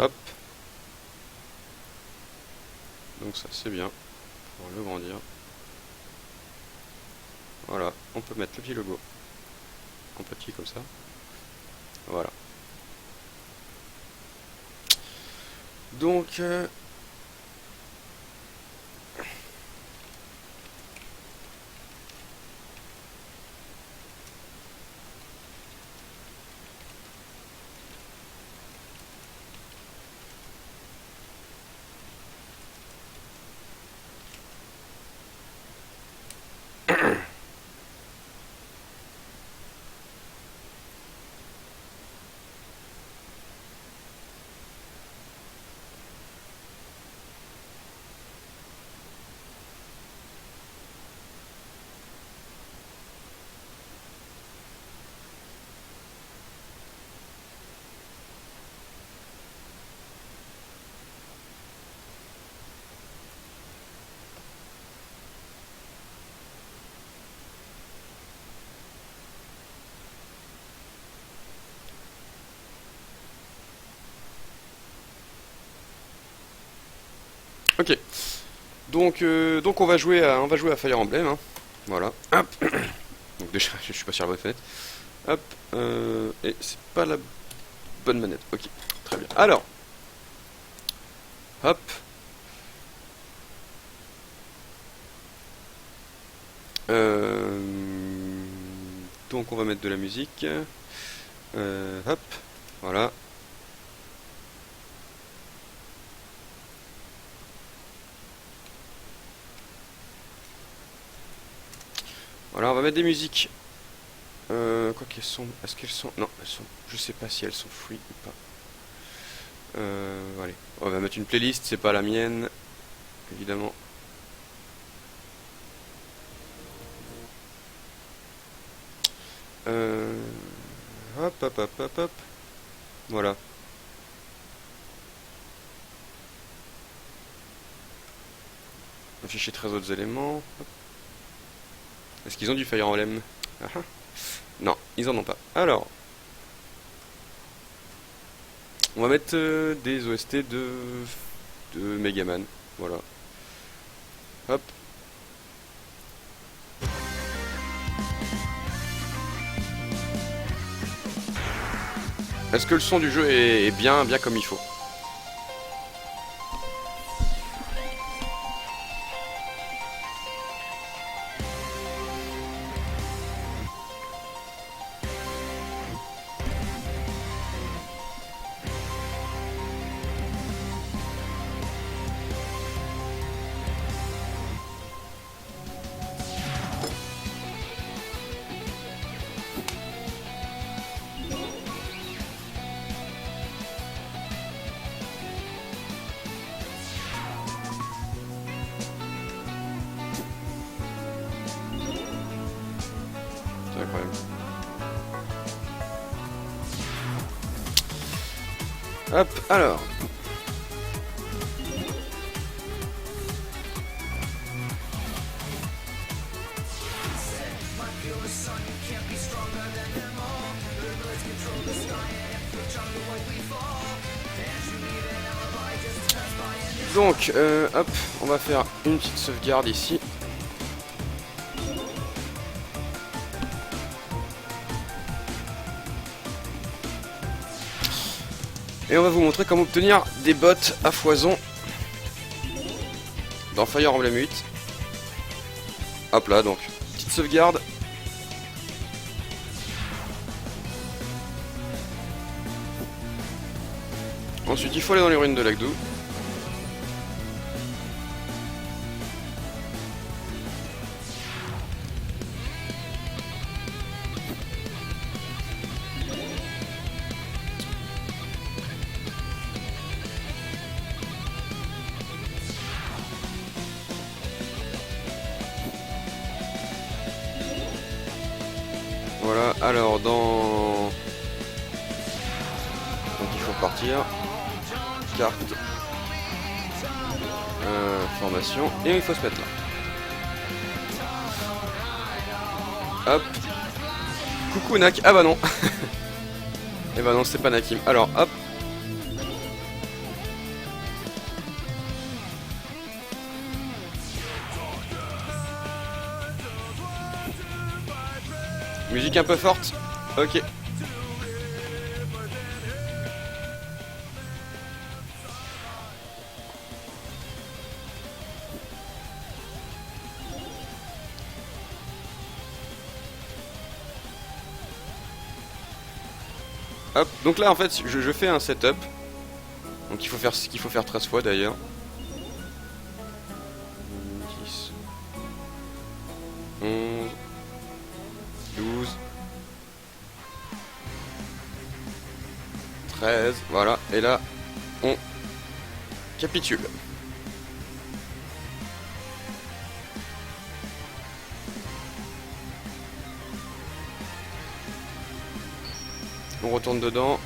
Hop. Donc ça c'est bien. On va le grandir. Voilà, on peut mettre le petit logo en petit comme ça. Voilà. Donc ok. Donc on va jouer à Fire Emblem, hein. Voilà. Hop. Donc déjà, je suis pas sur la bonne fenêtre. Hop. Et c'est pas la bonne manette. Ok. Très bien. Alors. Hop. Donc on va mettre de la musique. Hop. Voilà. Voilà, on va mettre des musiques. Quoi qu'elles sont. Est-ce qu'elles sont. Non, elles sont. Je sais pas si elles sont free ou pas. Allez. On va mettre une playlist, c'est pas la mienne. Évidemment. Hop, hop, hop, hop, hop. Voilà. Afficher 13 autres éléments. Est-ce qu'ils ont du Fire Emblem? Non, ils en ont pas. Alors, on va mettre des OST de Megaman. Voilà. Hop. Est-ce que le son du jeu est bien comme il faut? C'est incroyable. Hop, alors. Donc, hop, on va faire une petite sauvegarde ici. Et on va vous montrer comment obtenir des bottes à foison dans Fire Emblem 8. Hop là, donc, petite sauvegarde. Ensuite, il faut aller dans les ruines de Lagdu. Voilà, alors dans... Donc il faut partir. Carte. Formation. Et il faut se mettre là. Hop. Coucou Nak. Ah bah non. Et bah non, c'est pas Nakim. Alors hop. Musique un peu forte. Ok. Hop, donc là en fait je fais un setup. Donc il faut faire ce qu'il faut faire 13 fois d'ailleurs. 10, 11, 12, 13, voilà. Et là, on capitule. On retourne dedans.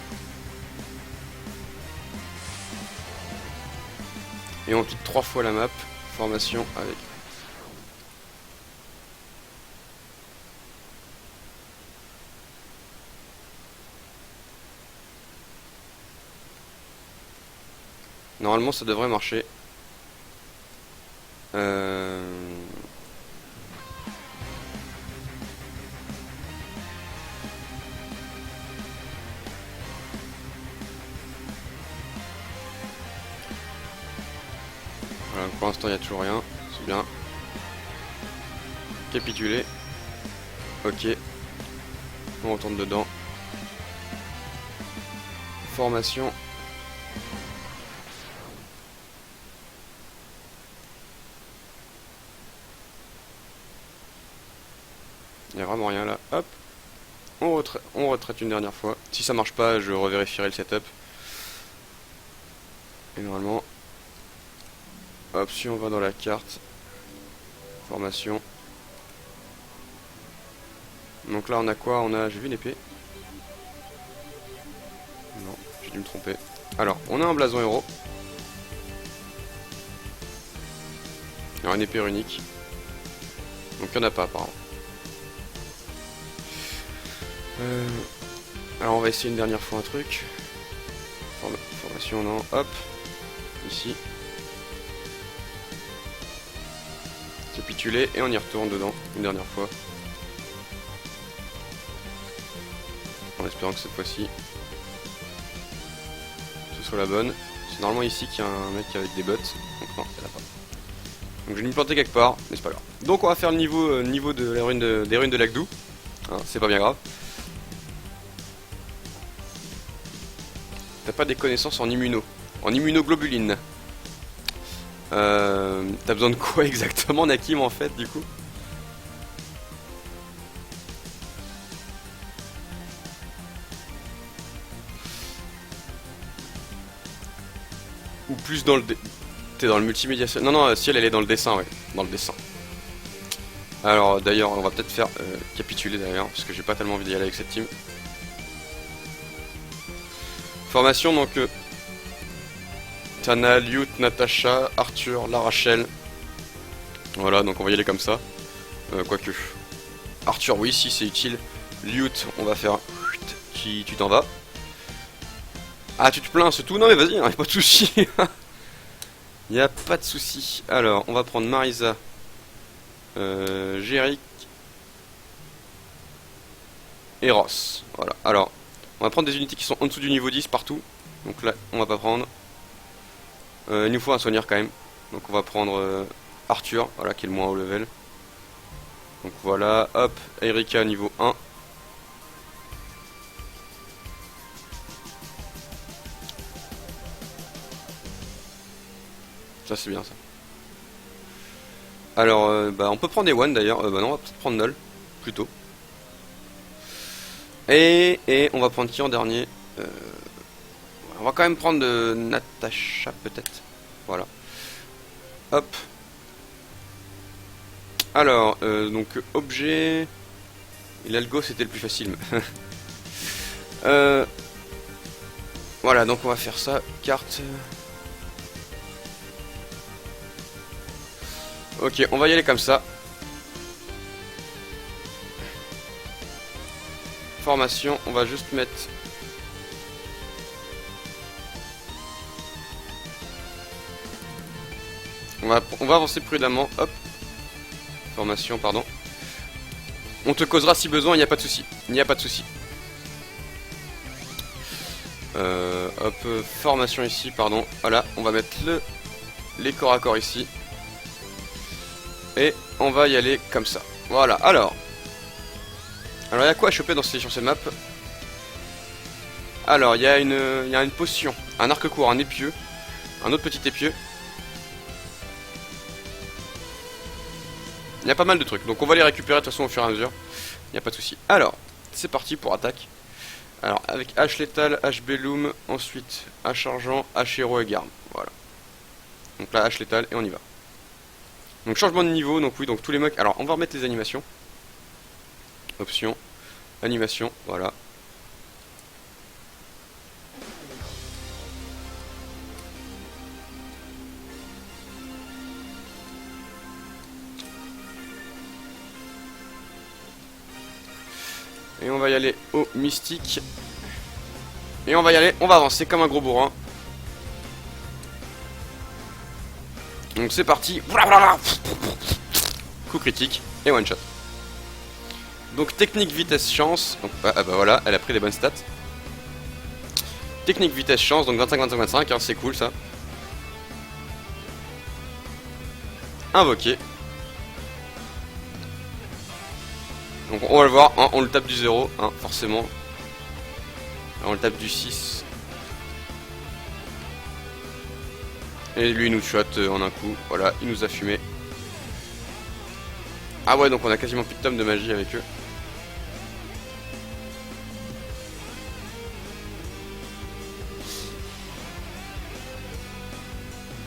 Et on quitte 3 fois la map. Formation avec. Normalement ça devrait marcher. Voilà, pour l'instant il n'y a toujours rien. C'est bien. Capituler. Ok. On retourne dedans. Formation. Il n'y a vraiment rien là. Hop. On retraite une dernière fois. Si ça marche pas, je revérifierai le setup. Et normalement. Hop, si on va dans la carte. Formation. Donc là on a quoi? On a. J'ai vu une épée. Non, j'ai dû me tromper. Alors, on a un blason héros. Alors une épée runique. Donc il n'y en a pas apparemment. Alors on va essayer une dernière fois un truc. Formation non. Hop. Ici. Capituler et on y retourne dedans une dernière fois. En espérant que cette fois-ci ce soit la bonne. C'est normalement ici qu'il y a un mec avec des bottes. Donc non, il n'y en a pas. Donc je vais me planter quelque part, mais c'est pas grave. Donc on va faire le niveau de la rune des runes de Lagdou. Hein, c'est pas bien grave. T'as pas des connaissances en immunoglobuline. T'as besoin de quoi exactement, Nakim, en fait, du coup? Ou plus dans le... T'es dans le multimédia... Non, non, si elle est dans le dessin, ouais. Dans le dessin. Alors, d'ailleurs, on va peut-être faire capituler, d'ailleurs, parce que j'ai pas tellement envie d'y aller avec cette team. Formation, donc... Tana, Liut, Natacha, Arthur, La Rachel. Voilà, donc on va y aller comme ça. Quoique. Arthur, oui, si c'est utile. Liut, on va faire... Tu t'en vas. Ah, tu te plains, c'est tout? Non, mais vas-y, y'a pas de soucis. Y'a pas de soucis. Alors, on va prendre Marisa. Jéric. Et Ross. Voilà. Alors, on va prendre des unités qui sont en dessous du niveau 10 partout. Donc là, on va pas prendre. Il nous faut un soigneur quand même. Donc on va prendre Arthur, voilà, qui est le moins haut level. Donc voilà, hop, Erika niveau 1. Ça c'est bien ça. Alors, bah, on peut prendre des one d'ailleurs. Bah non, on va peut-être prendre Null, plutôt. Et on va prendre qui en dernier? On va quand même prendre Natacha peut-être. Voilà. Hop. Alors, donc objet. L'algo c'était le plus facile. Voilà, donc on va faire ça. Carte. Ok, on va y aller comme ça. Formation, on va juste mettre... On va avancer prudemment, hop. Formation, pardon. On te causera si besoin, il n'y a pas de souci. Il n'y a pas de souci. Hop, formation ici, pardon. Voilà, on va mettre les corps à corps ici. Et on va y aller comme ça. Voilà, alors il y a quoi à choper sur cette map? Alors, il y a une potion, un arc court, un épieu, un autre petit épieu. Il y a pas mal de trucs, donc on va les récupérer de toute façon au fur et à mesure. Il n'y a pas de souci. Alors, c'est parti pour attaque. Alors, avec H létal, H Bellum, ensuite H argent, H héros et garde. Voilà. Donc là, H létal et on y va. Donc changement de niveau, donc oui, donc tous les mecs. Alors, on va remettre les animations. Options, animation, voilà. Et on va y aller au mystique. Et on va y aller, on va avancer comme un gros bourrin. Donc c'est parti. Coup critique et one shot. Donc technique vitesse chance. Donc bah voilà, elle a pris des bonnes stats. Technique vitesse chance, donc 25 25 25, hein, c'est cool ça. Invoqué. Donc on va le voir, hein, on le tape du 0, hein, forcément. Alors, on le tape du 6. Et lui il nous shot en un coup, voilà, il nous a fumé. Ah ouais, donc on a quasiment plus de tomes de magie avec eux.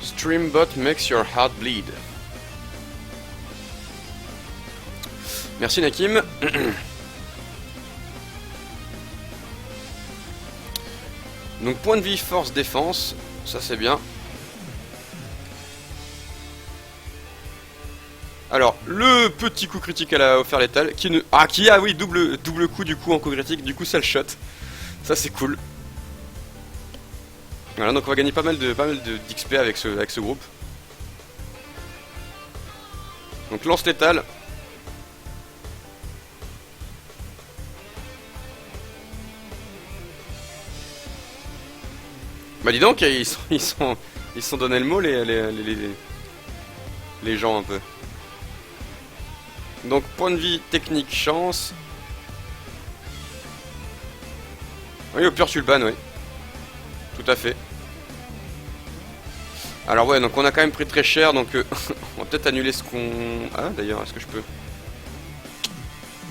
Streambot makes your heart bleed. Merci Nakim. Donc point de vie, force, défense, ça c'est bien. Alors le petit coup critique à la offert létal qui ne... Ah qui a oui double coup du coup en coup critique, du coup ça le shot. Ça c'est cool. Voilà, donc on va gagner pas mal d'XP avec ce groupe. Donc lance létal. Bah dis donc, ils sont donné le mot les gens un peu. Donc point de vie, technique, chance. Oui, au pire tu le ban, oui. Tout à fait. Alors ouais, donc on a quand même pris très cher, donc on va peut-être annuler ce qu'on... Ah d'ailleurs, est-ce que je peux...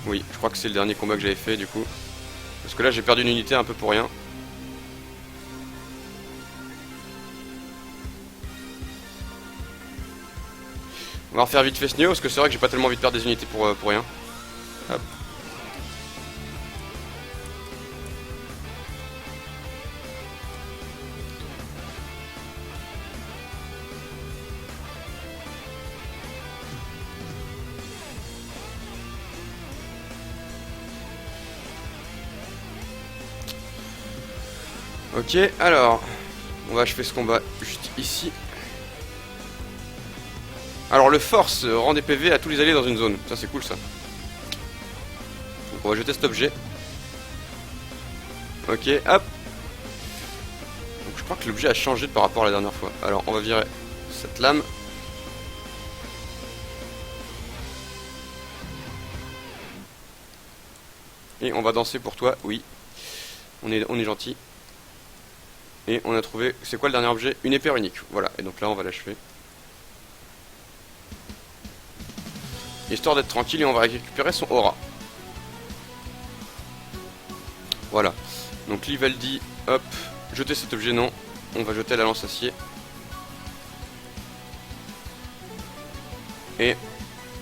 Oui, je crois que c'est le dernier combat que j'avais fait du coup. Parce que là j'ai perdu une unité un peu pour rien. On va refaire vite fait ce niveau, parce que c'est vrai que j'ai pas tellement envie de perdre des unités pour rien. Hop. Ok, alors, on va achever ce combat juste ici. Alors le force rend des PV à tous les alliés dans une zone, ça c'est cool ça. Donc on va jeter cet objet. Ok, hop. Donc je crois que l'objet a changé par rapport à la dernière fois. Alors on va virer cette lame. Et on va danser pour toi, oui. On est gentil. Et on a trouvé, c'est quoi le dernier objet? Une épée unique, voilà. Et donc là on va l'achever. Histoire d'être tranquille et on va récupérer son aura. Voilà. Donc Livaldi, hop. Jeter cet objet, non. On va jeter la lance acier. Et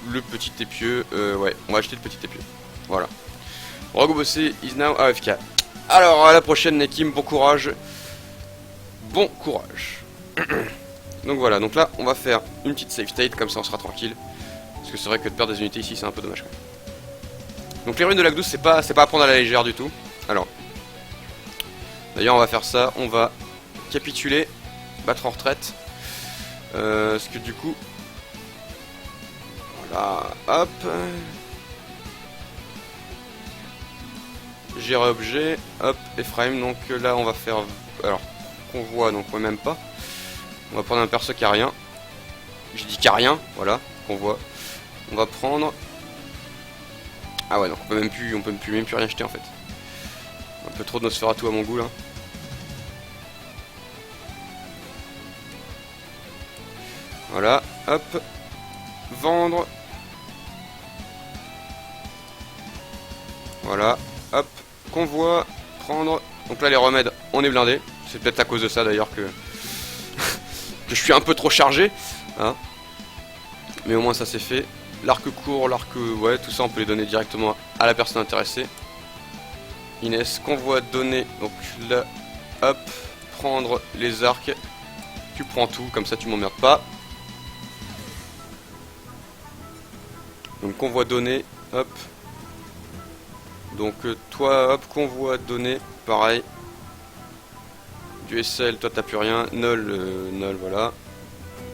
le petit épieu, ouais, on va acheter le petit épieu. Voilà. Rogue bossé is now AFK. Alors à la prochaine Nekim, bon courage. Bon courage. Donc voilà, donc là on va faire une petite save state, comme ça on sera tranquille. Parce que c'est vrai que de perdre des unités ici c'est un peu dommage quand même. Donc les ruines de Lac 12 c'est pas à prendre à la légère du tout. Alors, d'ailleurs on va faire ça, on va capituler, battre en retraite. Parce que du coup, voilà, hop. gérer objet, hop, Ephraim, donc là on va faire, alors, convoi, donc ouais, même pas. On va prendre un perso qui a rien. Je dis qu'il n'y a rien, voilà, convoi. On va prendre... Ah ouais, donc on peut même plus rien jeter en fait. Un peu trop de Nosferatu à mon goût là. Voilà, hop, vendre. Voilà, hop, convoi, prendre. Donc là les remèdes, on est blindé. C'est peut-être à cause de ça d'ailleurs que que je suis un peu trop chargé, hein. Mais au moins ça c'est fait. L'arc court, l'arc, ouais, tout ça on peut les donner directement à la personne intéressée. Inès, convoi donné, donc là, hop, prendre les arcs. Tu prends tout, comme ça tu m'emmerdes pas. Donc convoi donné, hop. Donc toi, hop, convoi donné, pareil. Du SL, toi t'as plus rien. Nol, Nol, voilà.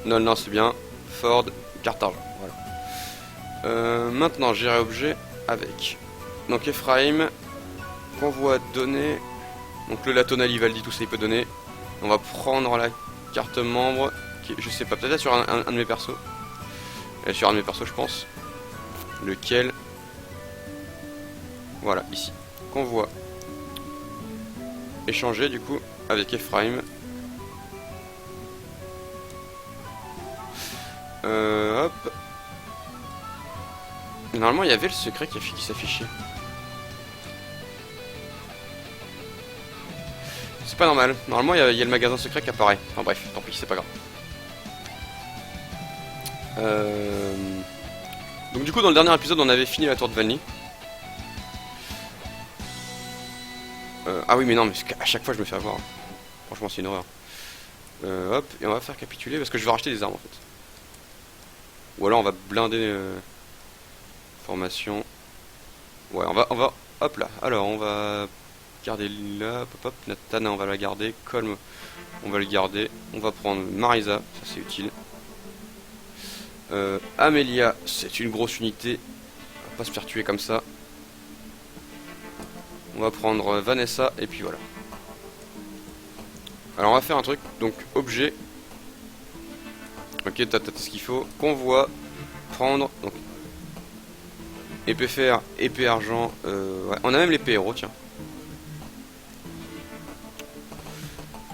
Nol, non, c'est bien. Ford, carte argent, voilà. Maintenant, gérer objet avec. Donc Ephraim, convoi donné. Donc le Latona, Livaldi, tout ça il peut donner. On va prendre la carte membre, qui, je sais pas, peut-être sur un de mes persos. Elle est sur un de mes persos, je pense. Lequel? Voilà, ici. Convoi. Échanger du coup avec Ephraim. Hop. Normalement il y avait le secret qui s'affichait. C'est pas normal. Normalement il y a le magasin secret qui apparaît. Enfin bref, tant pis, c'est pas grave. Donc du coup dans le dernier épisode on avait fini la tour de Vanny. Ah oui mais non, mais à chaque fois je me fais avoir. Franchement c'est une horreur. Hop, et on va faire capituler parce que je vais racheter des armes en fait. Ou alors on va blinder formation. Ouais, on va, hop là. Alors on va garder là, hop hop, Natana on va la garder, Colm on va le garder. On va prendre Marisa, ça c'est utile. Amelia, c'est une grosse unité. On va pas se faire tuer comme ça. On va prendre Vanessa et puis voilà. Alors on va faire un truc, donc objet. Ok, t'as ce qu'il faut. Convoi, prendre, donc épée fer, épée argent. Ouais. On a même l'épée héros, tiens.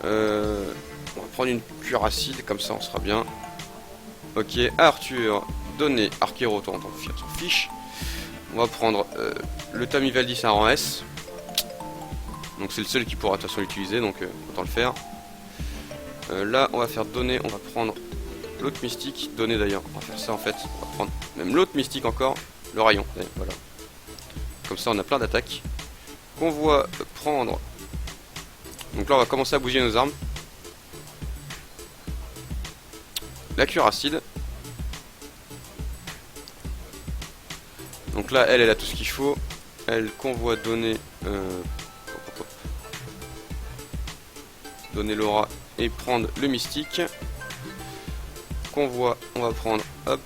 On va prendre une cuirasside, comme ça on sera bien. Ok, Arthur, donner arc héros, toi on s'en fiche. On va prendre le Tamivaldi, c'est un rang S. Donc c'est le seul qui pourra de toute façon l'utiliser, donc autant le faire. Là on va faire donner, on va prendre l'autre mystique, donner d'ailleurs, on va faire ça en fait, on va prendre même l'autre mystique encore, le rayon, voilà. Comme ça on a plein d'attaques. Convoi, prendre. Donc là on va commencer à bousiller nos armes. La cuirasside. Donc là elle a tout ce qu'il faut. Elle convoi donner donner l'aura et prendre le mystique. Convoi, on va prendre, hop.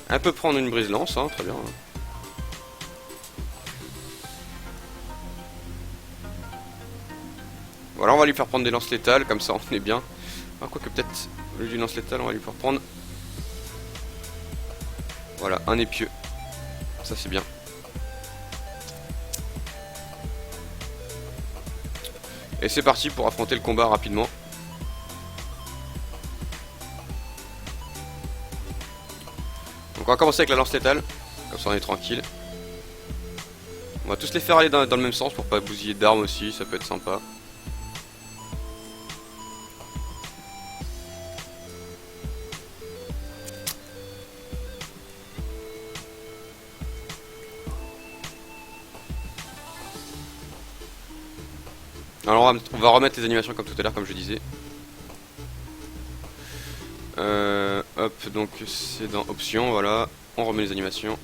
Elle peut prendre une brise-lance, hein, très bien. Voilà, on va lui faire prendre des lances létales, comme ça on est bien. Alors, quoique peut-être, au lieu d'une lance létale, on va lui faire prendre. Voilà, un épieu. Ça c'est bien. Et c'est parti pour affronter le combat rapidement. Donc on va commencer avec la lance létale, comme ça on est tranquille. On va tous les faire aller dans le même sens pour pas bousiller d'armes aussi, ça peut être sympa. Alors on va remettre les animations comme tout à l'heure, comme je disais. Hop, donc c'est dans options, voilà. On remet les animations.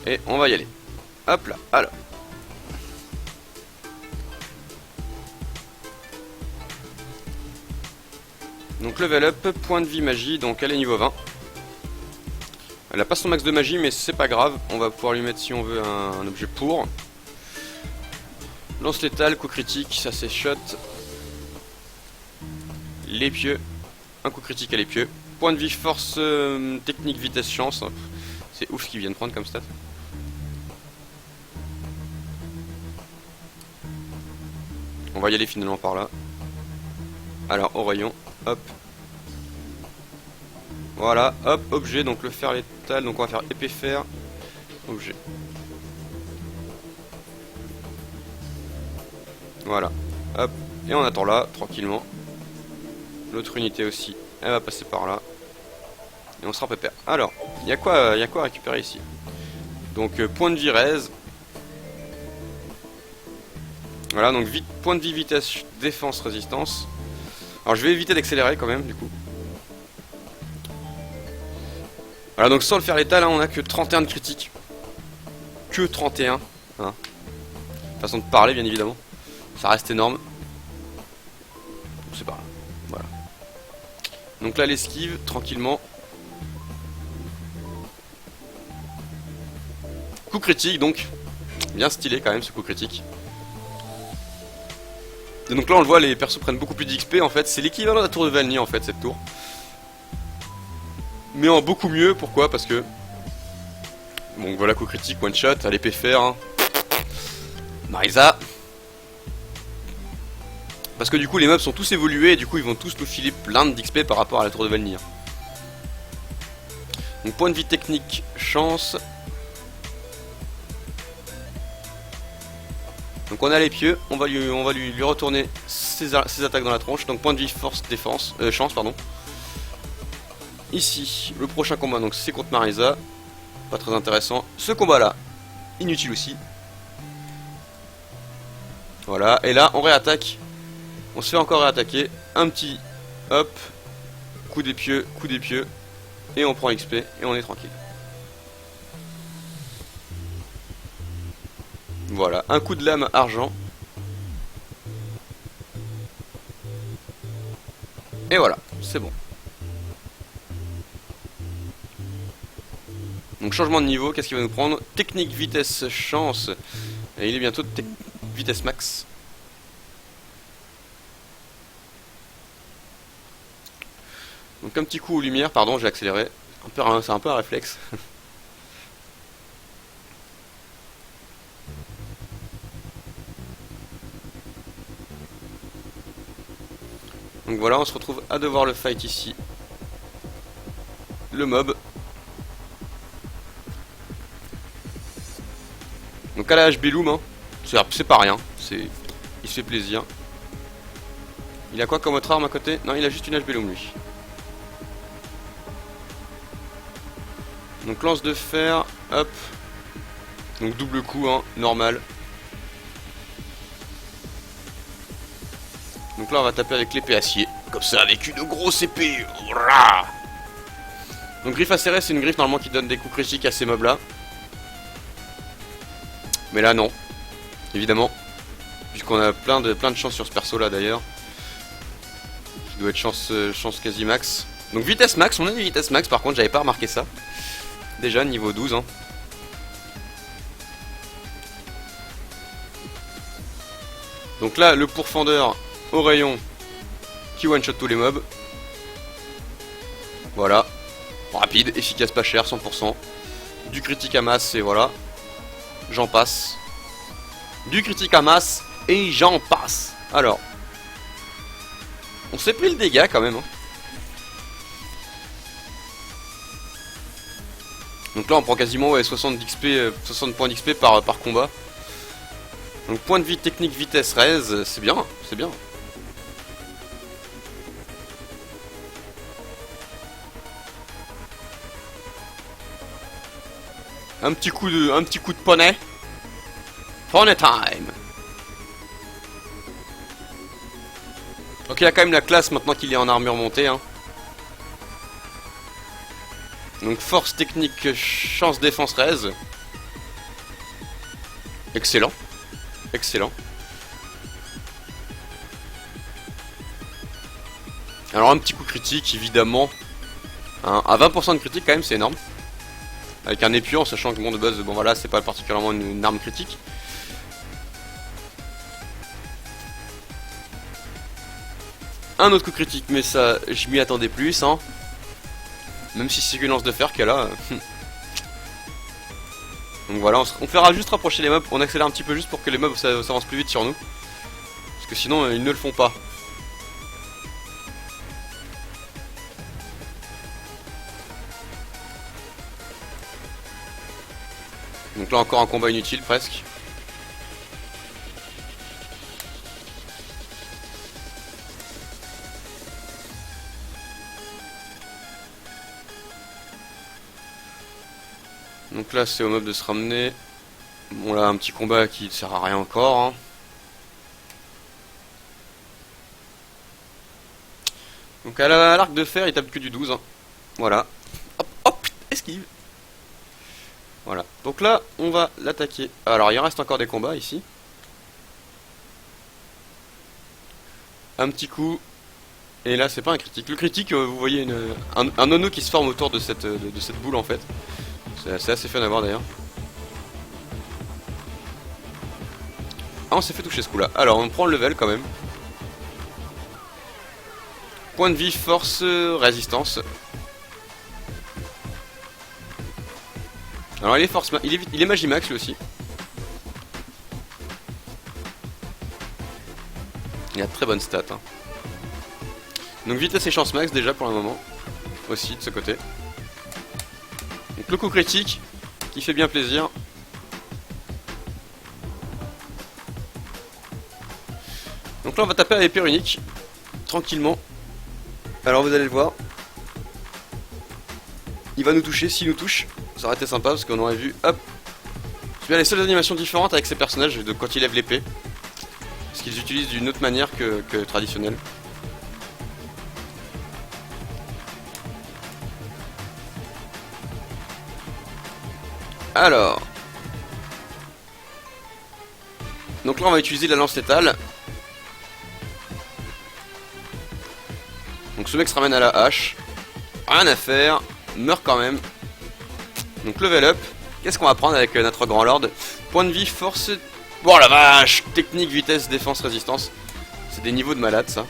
Et on va y aller. Hop là, alors. Donc level up, point de vie magie, donc elle est niveau 20. Elle a pas son max de magie, mais c'est pas grave. On va pouvoir lui mettre, si on veut, un objet pour. Lance létale, coup critique, ça c'est shot. L'épieu. Un coup critique à l'épieu. Point de vie, force, technique, vitesse, chance. C'est ouf ce qu'il vient de prendre comme stat. On va y aller finalement par là. Alors, au rayon, hop. Voilà, hop, objet, donc le fer létal, donc on va faire épée fer, objet. Voilà, hop, et on attend là, tranquillement. L'autre unité aussi, elle va passer par là. Et on sera pépère. Alors, il y a quoi à récupérer ici? Donc, point de vie raise. Voilà, donc point de vie, vitesse, défense, résistance. Alors je vais éviter d'accélérer quand même, du coup. Voilà, donc sans le fer létal, hein, on a que 31 de critique. Que 31. Hein. Façon de parler, bien évidemment. Ça reste énorme. C'est pas grave. Voilà. Donc là, l'esquive, tranquillement. Coup critique, donc. Bien stylé quand même, ce coup critique. Et donc là on le voit, les persos prennent beaucoup plus d'XP en fait, c'est l'équivalent de la tour de Valny en fait cette tour. Mais en beaucoup mieux, pourquoi? Parce que... Bon voilà, coup critique, one shot, à l'épée fer. Hein. Marisa. Parce que du coup les mobs sont tous évolués et du coup ils vont tous nous filer plein d'XP par rapport à la tour de Valny. Hein. Donc point de vie technique, chance. Donc on a les pieux, on va lui retourner ses attaques dans la tronche. Donc point de vie, force, défense, chance pardon. Ici, le prochain combat, donc c'est contre Marisa. Pas très intéressant. Ce combat là, inutile aussi. Voilà, et là on réattaque. On se fait encore réattaquer. Un petit hop, coup d'épieu, et on prend XP et on est tranquille. Voilà, un coup de lame argent. Et voilà, c'est bon. Donc changement de niveau, qu'est-ce qu'il va nous prendre? Technique, vitesse, chance. Et il est bientôt de vitesse max. Donc un petit coup aux lumières, pardon, j'ai accéléré. C'est un peu un réflexe. Donc voilà, on se retrouve à devoir le fight ici. Le mob. Donc à la HB Loom, hein. C'est pas rien. Il se fait plaisir. Il a quoi comme autre arme à côté? Non, il a juste une HB Loom lui. Donc lance de fer, hop. Donc double coup, hein, normal. Donc là on va taper avec l'épée acier. Comme ça, avec une grosse épée. Donc griffe acérée, c'est une griffe normalement qui donne des coups critiques à ces mobs là. Mais là non. Évidemment. Puisqu'on a plein de chances sur ce perso là d'ailleurs. Qui doit être chance quasi max. Donc vitesse max, on a des vitesse max par contre, j'avais pas remarqué ça. Déjà niveau 12 hein. Donc là le pourfendeur au rayon qui one shot tous les mobs. Voilà. Rapide, efficace, pas cher, 100%. Du critique à masse et voilà. J'en passe. Du critique à masse et j'en passe. Alors. On s'est pris le dégât quand même hein. Donc là on prend quasiment ouais, 60 points d'XP par combat. Donc point de vie technique vitesse raise, c'est bien, c'est bien. Un petit coup de poney. Poney time. Donc il a quand même la classe maintenant qu'il est en armure montée hein. Donc force technique, chance défense raise. Excellent. Excellent. Alors un petit coup critique évidemment hein, à 20% de critique quand même c'est énorme. avec un épieu, en sachant que bon de base, bon voilà, c'est pas particulièrement une arme critique. Un autre coup critique, mais ça, je m'y attendais plus, hein. Même si c'est qu'une lance de fer qu'elle a. Donc voilà, on fera juste rapprocher les mobs, on accélère un petit peu juste pour que les mobs s'avancent plus vite sur nous. Parce que sinon, ils ne le font pas. Donc là encore un combat inutile presque. Donc là c'est au mob de se ramener. Bon là un petit combat qui ne sert à rien encore. Hein. Donc à l'arc de fer il tape que du 12. Hein. Voilà. Hop, hop, esquive. Voilà. Donc là on va l'attaquer. Alors il reste encore des combats ici. Un petit coup. Et là c'est pas un critique. Le critique vous voyez un nono qui se forme autour de cette boule en fait. C'est assez fun à voir d'ailleurs. Ah on s'est fait toucher ce coup là. Alors on prend le level quand même. Point de vie, force, résistance. Alors il est force, il est magie max lui aussi. Il a de très bonnes stats. Hein. Donc vitesse et chance max déjà pour le moment. Aussi de ce côté. Donc le coup critique qui fait bien plaisir. Donc là on va taper à l'épée unique. Tranquillement. Alors vous allez le voir. Il va nous toucher, s'il nous touche. Ça aurait été sympa parce qu'on aurait vu. Hop. C'est bien les seules animations différentes avec ces personnages de quand ils lèvent l'épée. Parce qu'ils utilisent d'une autre manière que traditionnelle. Alors. Donc là on va utiliser la lance létale. Donc ce mec se ramène à la hache. Rien à faire. Meurt quand même. Donc level up. Qu'est-ce qu'on va prendre avec notre grand lord? Point de vie, force... Oh la vache! Technique, vitesse, défense, résistance. C'est des niveaux de malade ça.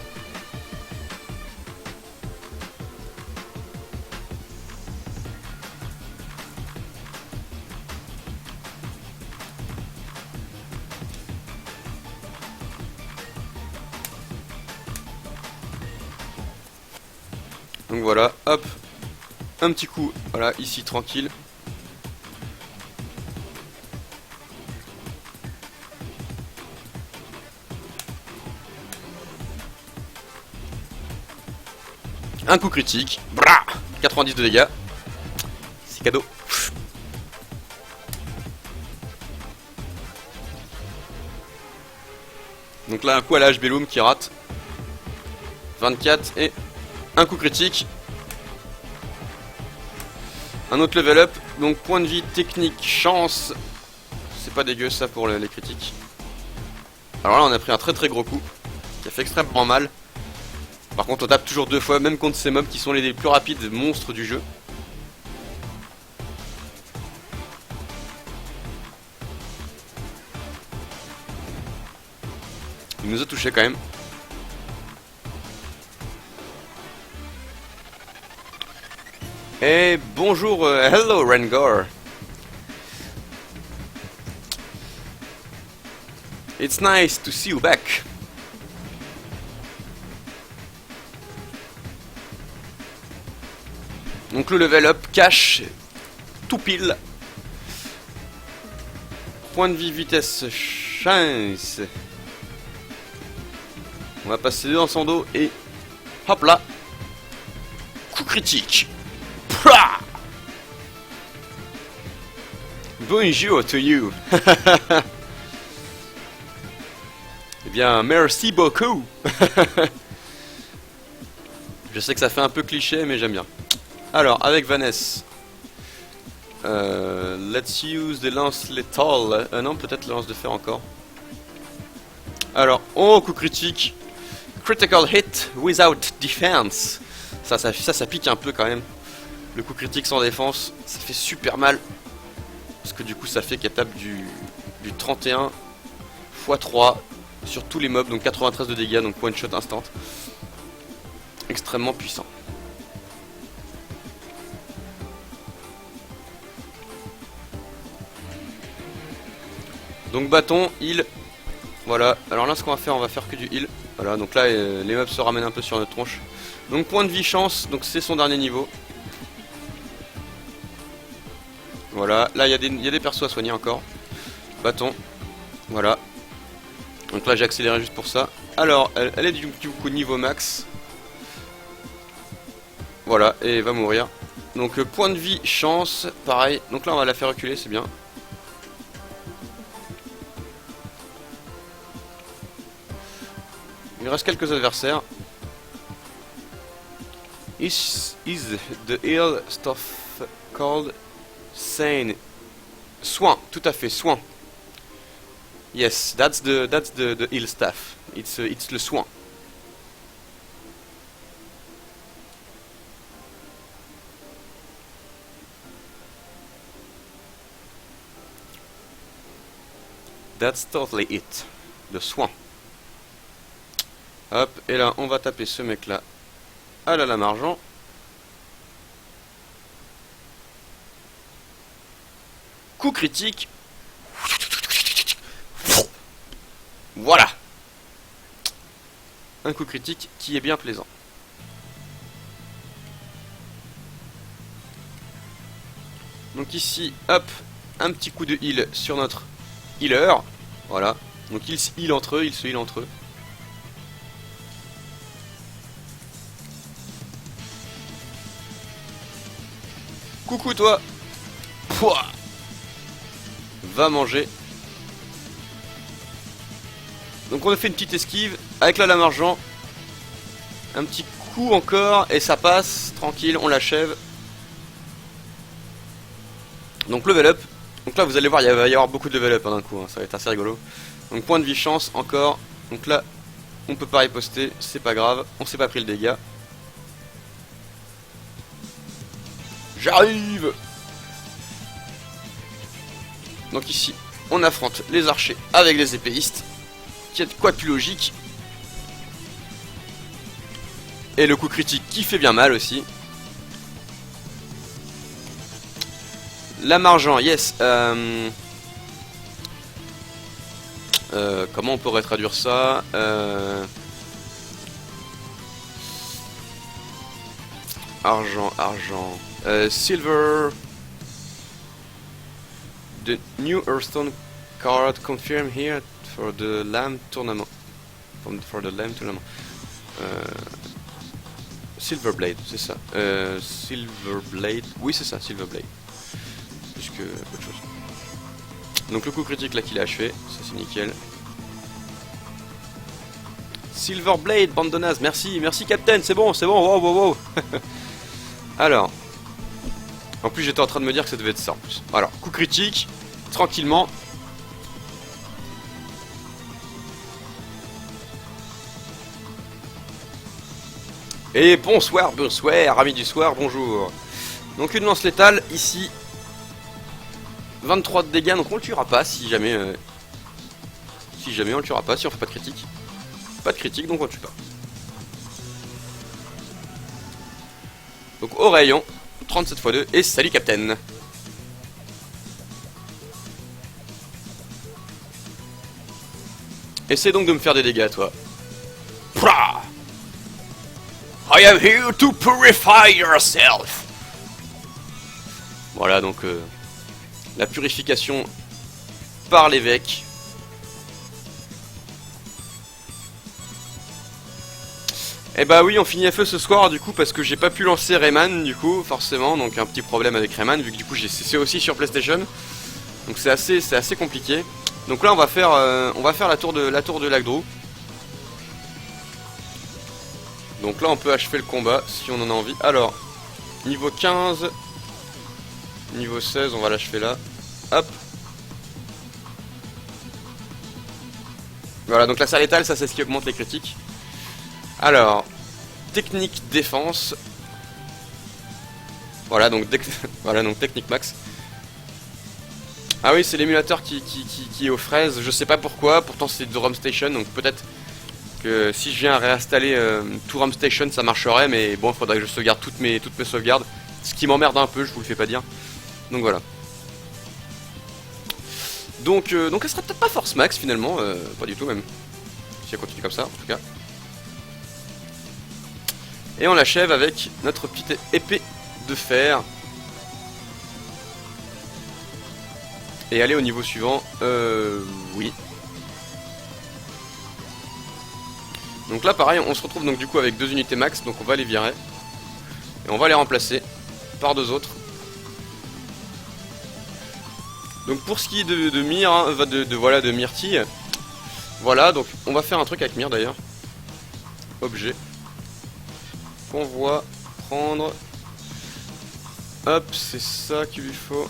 Donc voilà, hop, un petit coup, voilà, ici tranquille. Un coup critique, bra 90 de dégâts, c'est cadeau. Donc là un coup à la HB Loom qui rate. 24 et un coup critique. Un autre level up. Donc point de vie, technique, chance. C'est pas dégueu ça pour les critiques. Alors là on a pris un très gros coup qui a fait extrêmement mal. Par contre on tape toujours deux fois même contre ces mobs qui sont les plus rapides monstres du jeu. Il nous a touché quand même. Et bonjour, hello Rengar. It's nice to see you back. Donc le level up, cash, tout pile. Point de vie, vitesse, chance. On va passer dans son dos et hop là. Coup critique. Plah! Bonjour to you. Eh bien, merci beaucoup. Je sais que ça fait un peu cliché, mais j'aime bien. Alors, avec Vanessa. Let's use the lance lethal. Non, peut-être la lance de fer encore. Alors, oh, coup critique. Critical hit without defense. Ça pique un peu quand même. Le coup critique sans défense, ça fait super mal. Parce que du coup ça fait qu'elle tape du 31 x 3 sur tous les mobs, donc 93 de dégâts, donc one shot instant. Extrêmement puissant. Donc bâton, heal. Voilà, alors là ce qu'on va faire, on va faire que du heal. Voilà, donc là les mobs se ramènent un peu sur notre tronche. Donc point de vie chance, donc c'est son dernier niveau. Voilà, là il y a des persos à soigner encore. Bâton, voilà. Donc là j'ai accéléré juste pour ça. Alors, elle est du coup niveau max. Voilà, et elle va mourir. Donc point de vie chance, pareil. Donc là on va la faire reculer, c'est bien. Il reste quelques adversaires. Is the heal stuff called sane? Soin, tout à fait, soin. Yes, that's the heal staff. It's le soin. That's totally it. Le soin. Hop, et là on va taper ce mec là à la lame argent. Coup critique. Voilà. Un coup critique qui est bien plaisant. Donc ici, hop, un petit coup de heal sur notre healer. Voilà. Donc ils se heal entre eux, Coucou toi. Pouah. Va manger. Donc on a fait une petite esquive avec la lame argent. Un petit coup encore et ça passe. Tranquille, on l'achève. Donc level up. Donc là vous allez voir, il va y avoir beaucoup de level up d'un coup, hein, ça va être assez rigolo. Donc point de vie chance encore. Donc là on peut pas riposter, c'est pas grave, on s'est pas pris le dégât. J'arrive. Donc ici on affronte les archers avec les épéistes. Qui est quoi de plus logique. Et le coup critique qui fait bien mal aussi. Lame argent, yes. Comment on pourrait traduire ça? Argent. Silver. The new Hearthstone card confirmed here for the Lamb tournament. For the Lamb tournament. Silverblade, c'est ça. Silverblade. Oui, c'est ça, Silverblade. Plus que autre chose. Donc le coup critique là qu'il a achevé, ça c'est nickel. Silverblade, bande de nazes, merci Captain, c'est bon, wow. Alors, en plus j'étais en train de me dire que ça devait être ça en plus. Alors, coup critique, tranquillement. Et bonsoir, amis du soir, bonjour. Donc une lance létale, ici. 23 de dégâts, donc on le tuera pas si jamais... on le tuera pas, si on fait pas de critique. Pas de critique, donc on le tue pas. Donc au rayon, 37 x 2, et salut Captain. Essaie donc de me faire des dégâts, toi. Prah! I am here to purify yourself. Voilà, donc la purification par l'évêque. Et bah oui, on finit à feu ce soir du coup parce que j'ai pas pu lancer Rayman du coup, forcément, donc un petit problème avec Rayman vu que du coup c'est aussi sur PlayStation. Donc c'est assez compliqué. Donc là on va faire la tour de Lagdru. Donc là on peut achever le combat si on en a envie. Alors, niveau 15, niveau 16, on va l'achever là. Hop. Voilà, donc la salle létale, ça c'est ce qui augmente les critiques. Alors, technique défense. Voilà, donc, voilà, donc technique max. Ah oui, c'est l'émulateur qui est aux fraises, je sais pas pourquoi, pourtant c'est de ROM Station, donc peut-être que si je viens à réinstaller tout ROM Station ça marcherait, mais bon, il faudrait que je sauvegarde toutes mes sauvegardes, ce qui m'emmerde un peu, je vous le fais pas dire. Donc voilà. Donc elle sera peut-être pas Force Max finalement, pas du tout même, si elle continue comme ça en tout cas. Et on l'achève avec notre petite épée de fer. Et aller au niveau suivant, oui. Donc là pareil, on se retrouve donc du coup avec 2 unités max, donc on va les virer. Et on va les remplacer par 2 autres. Donc pour ce qui est de Myr, hein, voilà, de Myrtille, voilà, donc on va faire un truc avec Myr d'ailleurs. Objet. Convoi, prendre. Hop, c'est ça qu'il lui faut.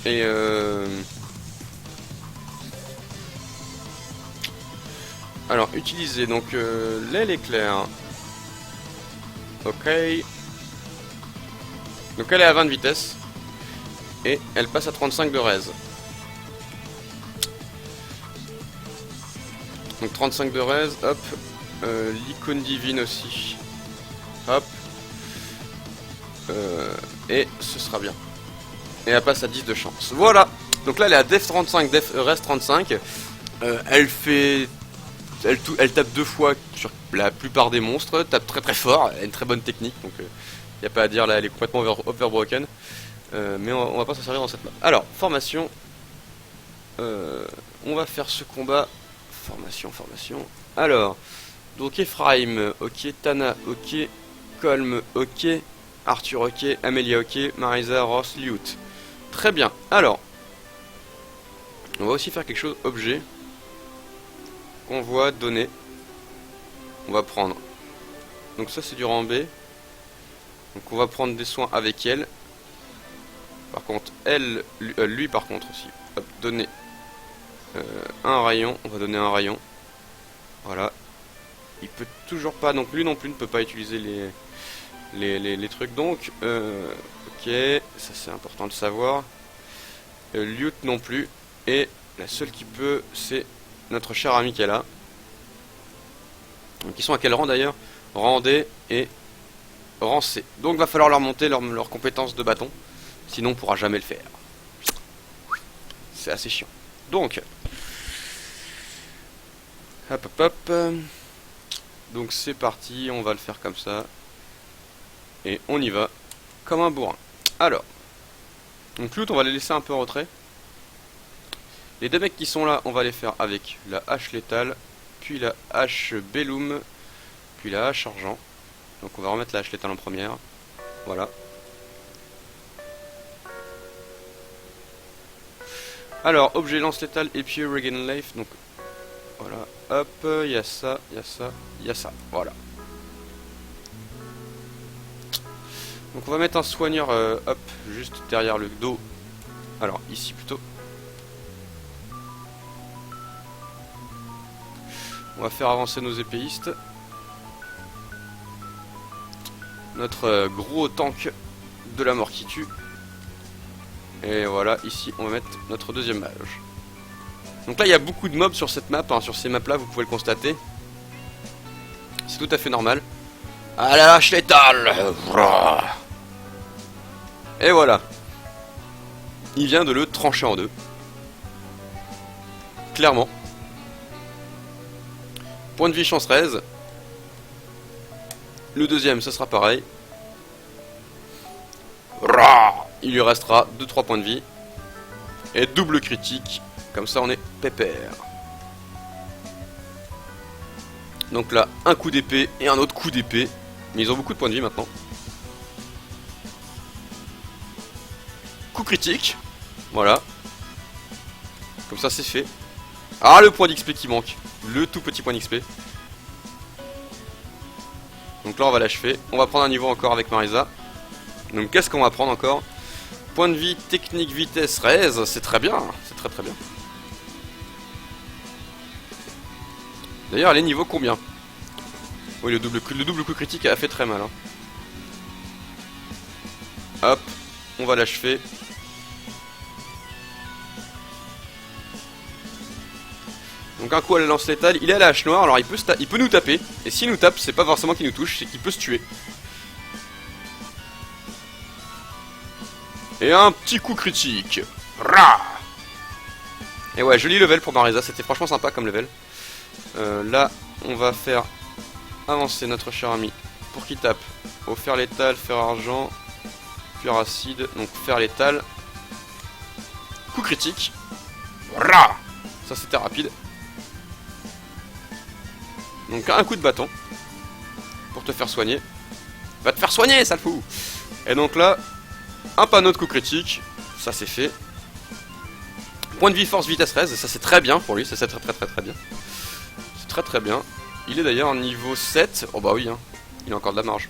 Et alors, utiliser donc l'aile éclair. Ok. Donc elle est à 20 de vitesse. Et elle passe à 35 de raise. Donc 35 de raise, hop. L'icône divine aussi. Hop. Et ce sera bien. Et elle passe à 10 de chance. Voilà. Donc là elle est à def 35, def res 35. Elle fait... Elle tape 2 fois sur la plupart des monstres. Tape très très fort. Elle a une très bonne technique. Donc y a pas à dire là, elle est complètement overbroken. Mais on va pas s'en servir dans cette map. Alors, formation. On va faire ce combat. Formation. Alors, donc Ephraim, ok. Tana, ok. Colm, ok. Arthur, ok. Amelia, ok. Marisa, Ross, Liut. Très bien. Alors, on va aussi faire quelque chose. Objet. Convoi, données. On va prendre. Donc ça c'est du rang B. Donc on va prendre des soins avec elle. Par contre, lui par contre aussi. Hop, donner un rayon. On va donner un rayon. Voilà. Il peut toujours pas, donc lui non plus ne peut pas utiliser les trucs. Donc, ok, ça c'est important de savoir. Liut non plus. Et la seule qui peut, c'est notre cher ami qu'elle a. Donc ils sont à quel rang d'ailleurs? Rang D et rang C. Donc va falloir leur monter leurs compétences de bâton. Sinon on pourra jamais le faire. C'est assez chiant. Donc hop. Donc c'est parti, on va le faire comme ça. Et on y va comme un bourrin. Alors, donc Loot on va les laisser un peu en retrait. Les 2 mecs qui sont là, on va les faire avec la hache létale, puis la hache Bellum, puis la hache argent. Donc on va remettre la hache létale en première. Voilà. Alors, objet lance létale et puis regain life. Donc voilà, hop, il y a ça, il y a ça. Voilà. Donc on va mettre un soigneur, hop, juste derrière le dos. Alors, ici plutôt. On va faire avancer nos épéistes. Notre gros tank de la mort qui tue. Et voilà, ici on va mettre notre deuxième mage. Donc là il y a beaucoup de mobs sur cette map, hein, sur ces maps là vous pouvez le constater. C'est tout à fait normal. À la hache létale. Et voilà. Il vient de le trancher en deux. Clairement. Point de vie chance 13. Le deuxième, ce sera pareil. Il lui restera 2-3 points de vie. Et double critique. Comme ça, on est pépère. Donc là, un coup d'épée et un autre coup d'épée. Mais ils ont beaucoup de points de vie maintenant. Coup critique. Voilà. Comme ça, c'est fait. Ah, le point d'XP qui manque. Le tout petit point d'XP. Donc là on va l'achever. On va prendre un niveau encore avec Marisa. Donc qu'est-ce qu'on va prendre encore? Point de vie, technique, vitesse, raise. C'est très bien. C'est très très bien. D'ailleurs elle est niveau combien? Oui, le double coup critique a fait très mal. Hein. Hop, on va l'achever. Donc un coup à la lance létale, il est à la hache noire, alors il peut nous taper. Et s'il nous tape, c'est pas forcément qu'il nous touche, c'est qu'il peut se tuer. Et un petit coup critique. Rah! Et ouais, joli level pour Marisa, c'était franchement sympa comme level. Là, on va faire avancer notre cher ami pour qu'il tape au fer létal, fer argent, fer acide, donc fer létal. Coup critique. Rah! Ça c'était rapide. Donc un coup de bâton pour te faire soigner. Va te faire soigner, sale fou! Et donc là, un panneau de coup critique, ça c'est fait. Point de vie, force, vitesse, raise, ça c'est très bien pour lui, ça c'est très bien. C'est très bien. Il est d'ailleurs niveau 7, oh bah oui, hein. Il a encore de la marge.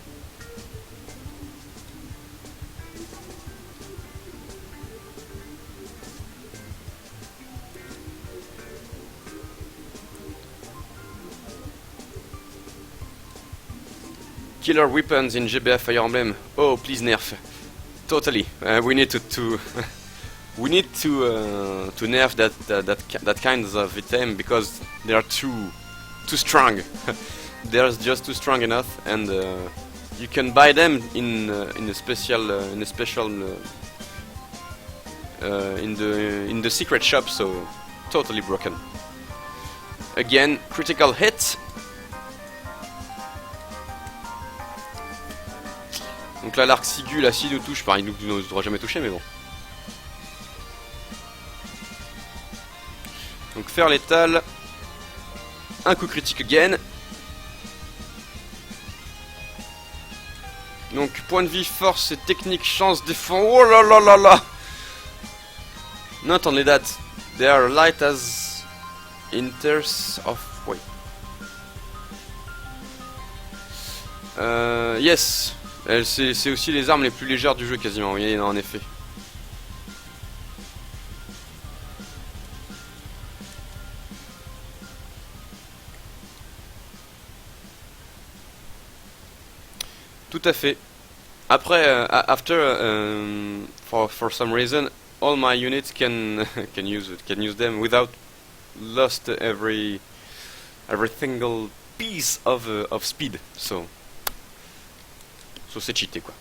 Killer weapons in GBA Fire Emblem. Oh, please nerf. Totally. We need to we need to nerf that kinds of item because they are too strong. They're just too strong enough, and you can buy them in a special in the secret shop. So totally broken. Again, critical hit. Donc là, l'arc Sigu, là, s'il nous touche, il nous aura jamais touché, mais bon. Donc fer létal. Un coup critique again. Donc point de vie, force et technique, chance, défense. Oh là là là là. Not only that, they are light as inters of way. Yes. C'est aussi les armes les plus légères du jeu quasiment, oui, en effet. Tout à fait. Après, after, for some reason, all my units can can use them without lost every single piece of speed. So c'est cheaté quoi.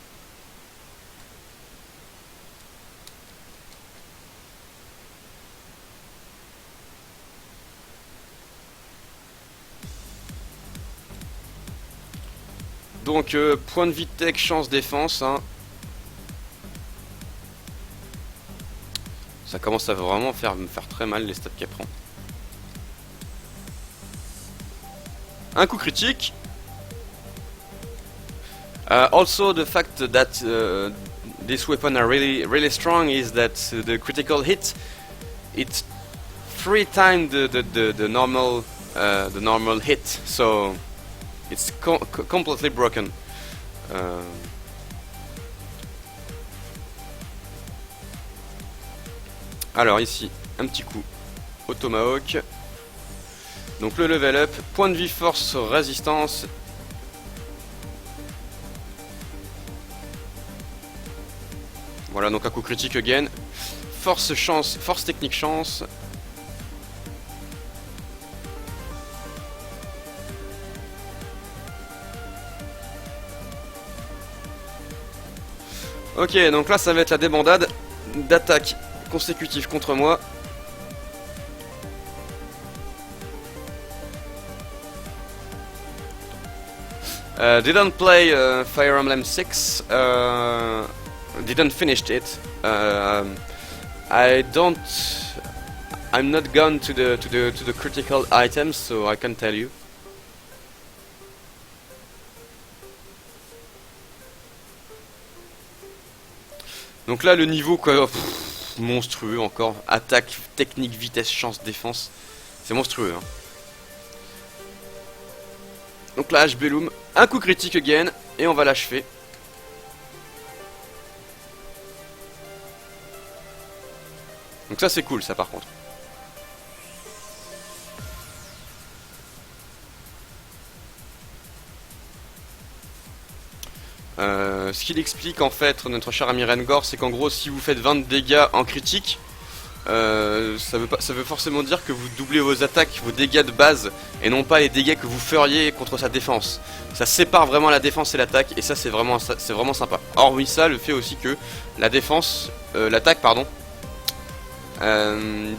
Donc point de vie tech, chance, défense, hein. Ça commence à vraiment me faire très mal les stats qu'elle prend. Un coup critique. Also, the fact that this weapon are really strong is that the critical hit, it's 3 times the normal hit, so it's completely broken. Alors ici, un petit coup au tomahawk. Donc le level up, point de vie, force, résistance. Voilà, donc un coup critique again. Force, chance, force technique, chance. Ok, donc là ça va être la débandade d'attaques consécutives contre moi. Didn't play Fire Emblem 6. Didn't finish it. I'm not gone to the critical items, so I can tell you. Donc là le niveau quoi, monstrueux encore. Attaque, technique, vitesse, chance, défense. C'est monstrueux. Hein. Donc là HB Loom, un coup critique again et on va l'achever. Donc ça c'est cool ça par contre. Ce qu'il explique en fait, notre cher ami Rengor, c'est qu'en gros, si vous faites 20 de dégâts en critique, ça veut forcément dire que vous doublez vos attaques, vos dégâts de base, et non pas les dégâts que vous feriez contre sa défense. Ça sépare vraiment la défense et l'attaque, et ça c'est vraiment sympa. Hormis ça, le fait aussi que la défense, l'attaque pardon,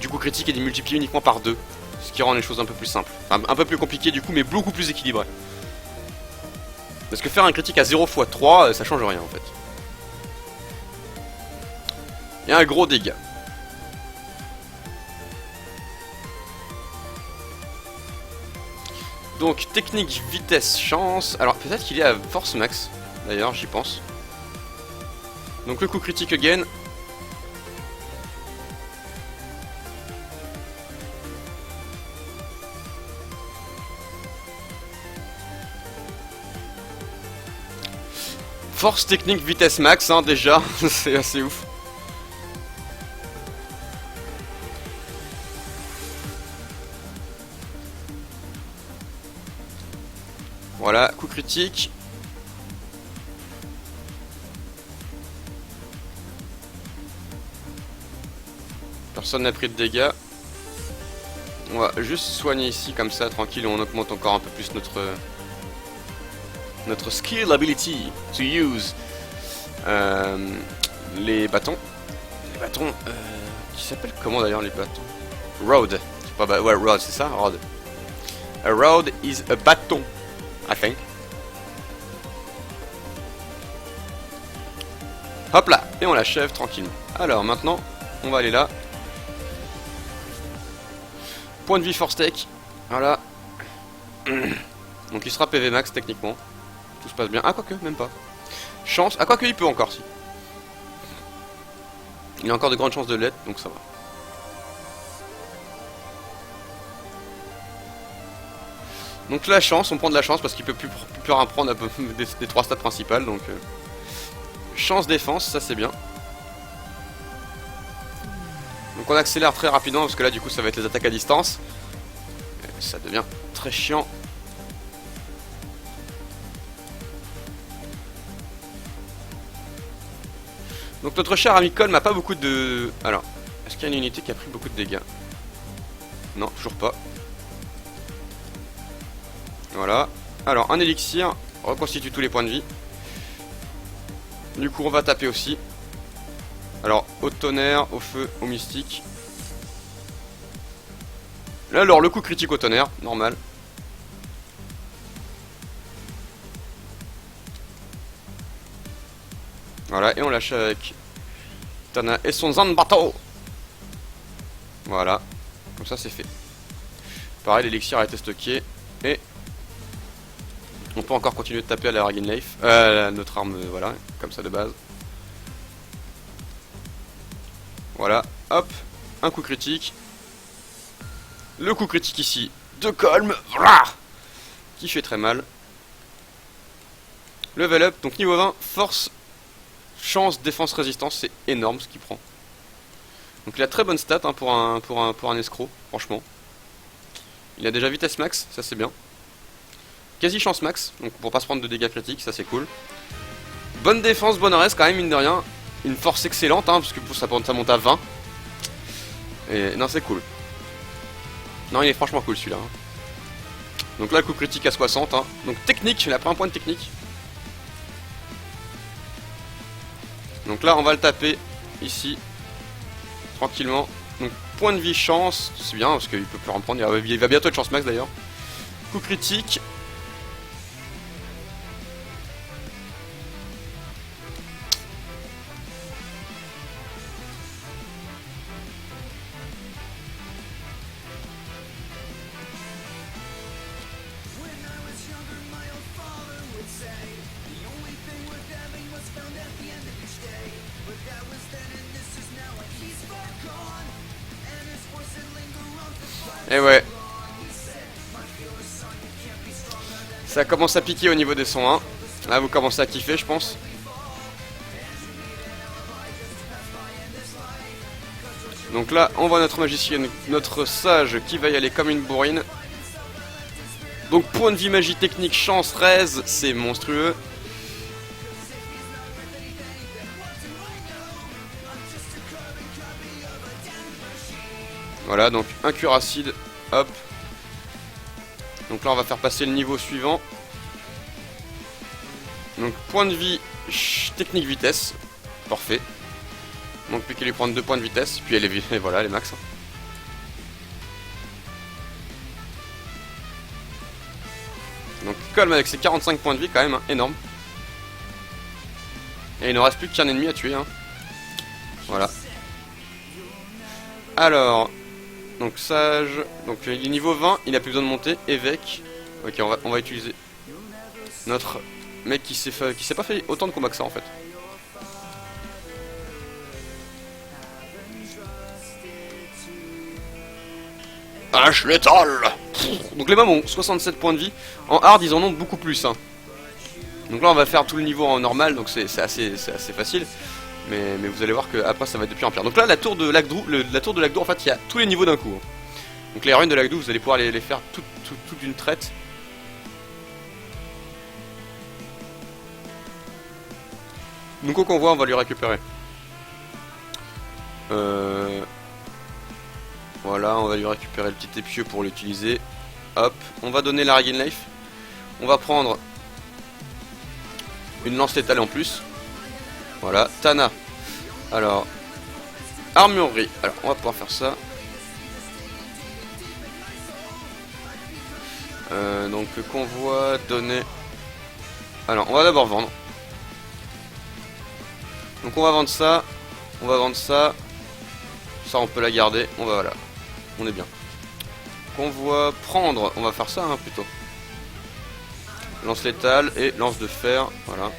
du coup critique est multiplié uniquement par 2, ce qui rend les choses un peu plus simples. Enfin, un peu plus compliqué du coup, mais beaucoup plus équilibré. Parce que faire un critique à 0 x 3, ça change rien en fait. Il y a un gros dégât. Donc technique, vitesse, chance. Alors peut-être qu'il est à force max. D'ailleurs j'y pense. Donc le coup critique again. Force technique, vitesse max hein, déjà. C'est assez ouf. Voilà, coup critique. Personne n'a pris de dégâts. On va juste soigner ici comme ça, tranquille, et on augmente encore un peu plus notre skill ability to use les bâtons. Les bâtons, qui s'appellent comment d'ailleurs les bâtons? Road. C'est pas ouais, Road, c'est ça? Road. A road is a bâton. I think. Hop là, et on l'achève tranquillement. Alors maintenant, on va aller là. Point de vie force tech. Voilà. Donc il sera PV max techniquement. Tout se passe bien. Ah quoique, même pas. Chance. Ah quoique il peut encore si. Il a encore de grandes chances de l'être, donc ça va. Donc la chance, on prend de la chance parce qu'il peut plus rien prendre des 3 stats principales. Donc chance défense, ça c'est bien. Donc on accélère très rapidement parce que là du coup ça va être les attaques à distance. Ça devient très chiant. Donc notre cher ami Colm n'a pas beaucoup de... Alors, est-ce qu'il y a une unité qui a pris beaucoup de dégâts? Non, toujours pas. Voilà. Alors, un élixir reconstitue tous les points de vie. Du coup, on va taper aussi. Alors, au tonnerre, au feu, au mystique. Là, alors, le coup critique au tonnerre, normal. Voilà, et on lâche avec Tana et son Zanbato. Voilà, comme ça c'est fait. Pareil, l'élixir a été stocké. Et on peut encore continuer de taper à la Dragon Life. Notre arme, voilà, comme ça de base. Voilà, hop, un coup critique. Le coup critique ici de Colm, qui fait très mal. Level up, donc niveau 20, force, chance, défense, résistance, c'est énorme ce qu'il prend. Donc il a très bonne stat hein, pour un escroc, franchement. Il a déjà vitesse max, ça c'est bien. Quasi chance max, donc pour pas se prendre de dégâts critiques, ça c'est cool. Bonne défense, bonne reste quand même, mine de rien. Une force excellente, hein, parce que ça monte à 20. Et non, c'est cool. Non, il est franchement cool celui-là. Hein. Donc là, coup critique à 60. Hein. Donc technique, il a pris un point de technique. Donc là, on va le taper ici, tranquillement. Donc point de vie chance, c'est bien, parce qu'il peut plus en prendre. Il va bientôt être chance max d'ailleurs. Coup critique. Et ouais. Ça commence à piquer au niveau des sons, hein. Là, vous commencez à kiffer, je pense. Donc là, on voit notre magicienne, notre sage qui va y aller comme une bourrine. Donc point de vie, magie, technique, chance, raise, c'est monstrueux. Voilà, donc un cuirasside, hop. Donc là on va faire passer le niveau suivant. Donc point de vie, technique vitesse, parfait. Donc plus qu'à lui prendre 2 points de vitesse, puis elle est, et voilà, elle est max. Donc Colm avec ses 45 points de vie quand même, hein, énorme. Et il ne reste plus qu'un ennemi à tuer, hein. Voilà. Alors, donc sage, donc il est niveau 20, il n'a plus besoin de monter, évêque. Ok, on va utiliser notre mec qui s'est pas fait autant de combats que ça en fait. Hache létale. Donc les mômes ont 67 points de vie. En hard, ils en ont beaucoup plus, hein. Donc là, on va faire tout le niveau en normal, donc c'est assez facile. Mais vous allez voir qu'après, ça va être de pire en pire. Donc là, la tour de Lagdou, en fait, il y a tous les niveaux d'un coup, hein. Donc les ruines de Lagdou, vous allez pouvoir les faire toutes d'une traite. Donc au convoi, on va lui récupérer. Voilà, on va lui récupérer le petit épieu pour l'utiliser. Hop, on va donner la Regen Life. On va prendre une lance létale en plus. Voilà, Tana. Alors, armurerie. Alors, on va pouvoir faire ça. Donc, convoi, donner. Alors, on va d'abord vendre. Donc, on va vendre ça. On va vendre ça. Ça, on peut la garder. On va, voilà. On est bien. Convoi, prendre. On va faire ça, hein, plutôt. Lance létale et lance de fer. Voilà.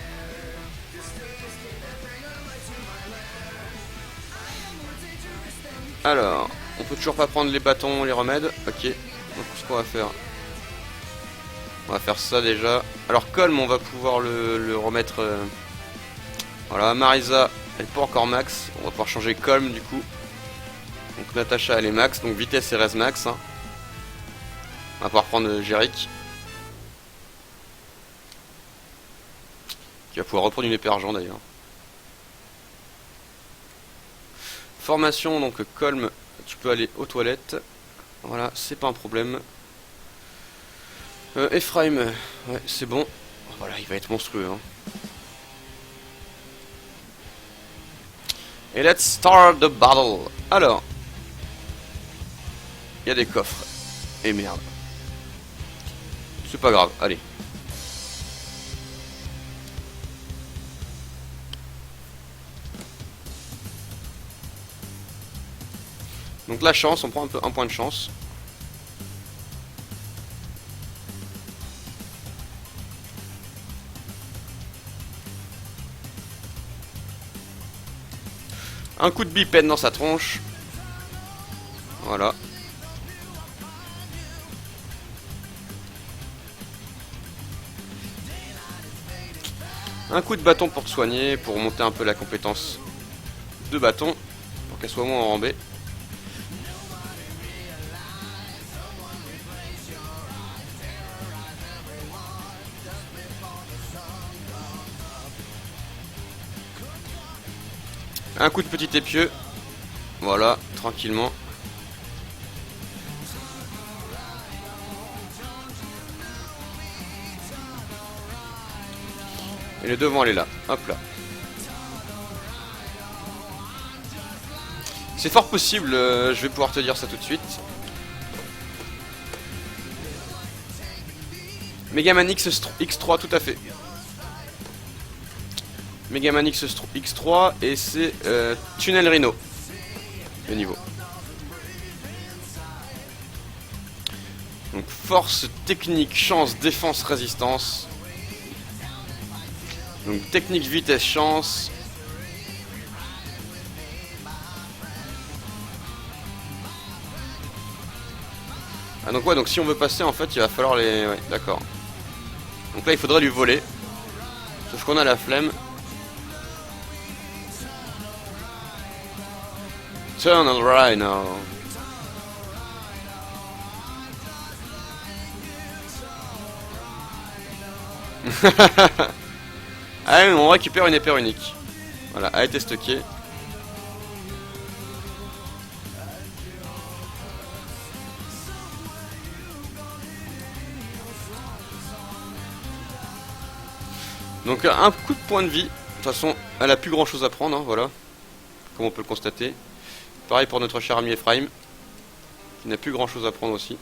Alors, on peut toujours pas prendre les bâtons, les remèdes. Ok. Donc, ce qu'on va faire. On va faire ça déjà. Alors, Colm, on va pouvoir le remettre. Voilà, Marisa, elle est pas encore max. On va pouvoir changer Colm du coup. Donc, Natacha, elle est max. Donc, vitesse et res max, hein. On va pouvoir prendre Jerick. Qui va pouvoir reprendre une épée argent d'ailleurs. Formation, donc Colm, tu peux aller aux toilettes. Voilà, c'est pas un problème. Ephraim, ouais, c'est bon. Voilà, il va être monstrueux, hein. Et let's start the battle. Alors, il y a des coffres. Et merde. C'est pas grave, allez. Donc la chance, on prend un point de chance. Un coup de bipède dans sa tronche. Voilà. Un coup de bâton pour te soigner, pour monter un peu la compétence de bâton, pour qu'elle soit moins enrambée. Un coup de petit épieu. Voilà, tranquillement. Et le devant, elle est là. Hop là. C'est fort possible, je vais pouvoir te dire ça tout de suite. Megaman X3, tout à fait. Megaman X3 et c'est Tunnel Rhino. Le niveau. Donc force, technique, chance, défense, résistance. Donc technique, vitesse, chance. Ah donc ouais, donc si on veut passer en fait il va falloir les... Ouais, d'accord. Donc là il faudrait lui voler. Sauf qu'on a la flemme. Turn on Rhino. Allez, on récupère une épée unique. Voilà, a été stocké. Donc un coup de point de vie. De toute façon, elle a plus grand chose à prendre, hein, voilà. Comme on peut le constater. Pareil pour notre cher ami Ephraim, qui n'a plus grand chose à prendre aussi.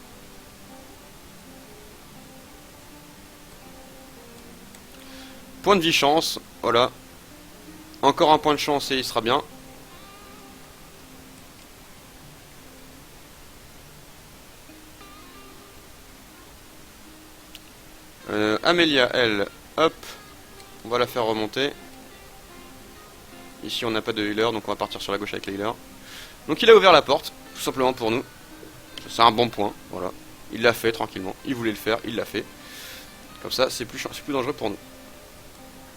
Point de vie chance, voilà. Encore un point de chance et il sera bien. Amelia, elle, hop, on va la faire remonter. Ici on n'a pas de healer, donc on va partir sur la gauche avec les healers. Donc il a ouvert la porte, tout simplement pour nous. C'est un bon point, voilà. Il l'a fait tranquillement, il voulait le faire, il l'a fait. Comme ça c'est plus dangereux pour nous.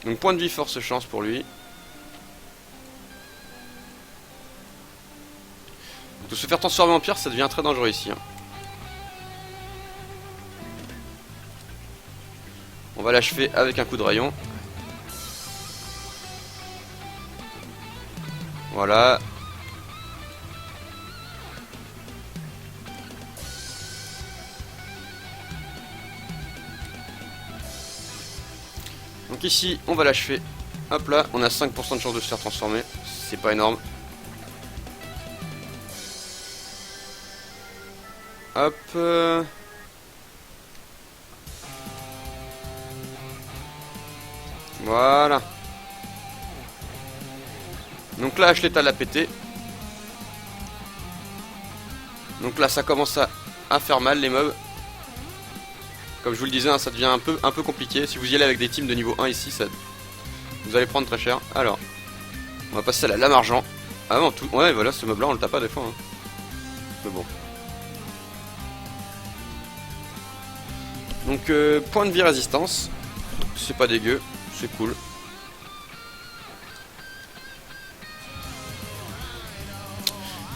Donc point de vie, force, chance pour lui. De se faire transformer en pierre, ça devient très dangereux ici, hein. On va l'achever avec un coup de rayon. Voilà. Donc ici, on va l'achever. Hop là, on a 5% de chance de se faire transformer. C'est pas énorme. Hop. Voilà. Donc là, Ashley l'a pété. Donc là, ça commence à faire mal les mobs. Comme je vous le disais, hein, ça devient un peu compliqué. Si vous y allez avec des teams de niveau 1 ici, ça, vous allez prendre très cher. Alors, on va passer à la lame argent. Avant tout, ouais, voilà, ce mob là, on le tape pas des fois, hein. Mais bon. Donc, point de vie résistance. C'est pas dégueu, c'est cool.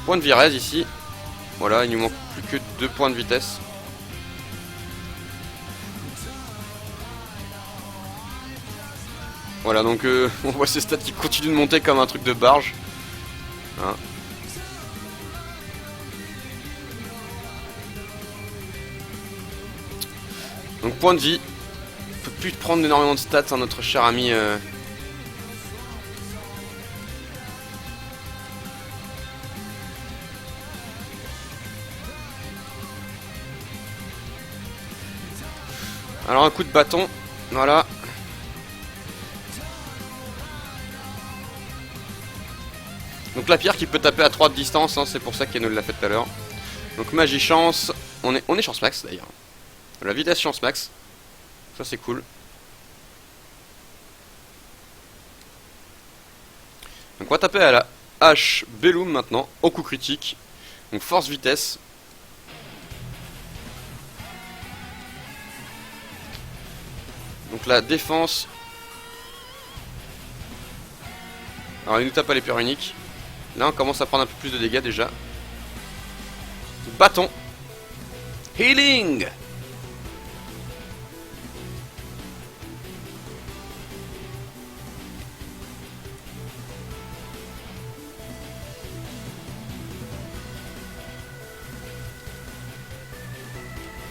Point de vie res ici. Voilà, il nous manque plus que 2 points de vitesse. Voilà, donc on voit ces stats qui continuent de monter comme un truc de barge. Hein. Donc point de vie. On peut plus prendre énormément de stats, hein, notre cher ami. Alors un coup de bâton. Voilà. Donc la pierre qui peut taper à 3 de distance, hein, c'est pour ça qu'elle nous l'a fait tout à l'heure. Donc magie chance, on est chance max d'ailleurs. La vitesse chance max, ça c'est cool. Donc on va taper à la hache Bellum maintenant, au coup critique. Donc force vitesse. Donc la défense. Alors il nous tape à l'épée unique. Là on commence à prendre un peu plus de dégâts déjà. Bâton. Healing.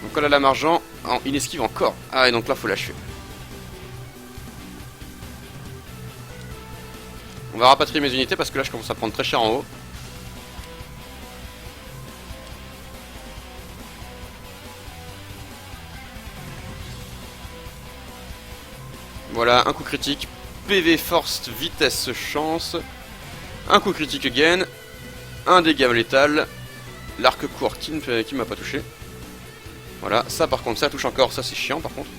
Donc on a la lame argent. Oh, il esquive encore. Ah et donc là faut l'achever. On va rapatrier mes unités parce que là je commence à prendre très cher en haut. Voilà, un coup critique. PV, force, vitesse, chance. Un coup critique again. Un dégât létal. L'arc court qui m'a pas touché. Voilà, ça par contre, ça touche encore. Ça c'est chiant par contre.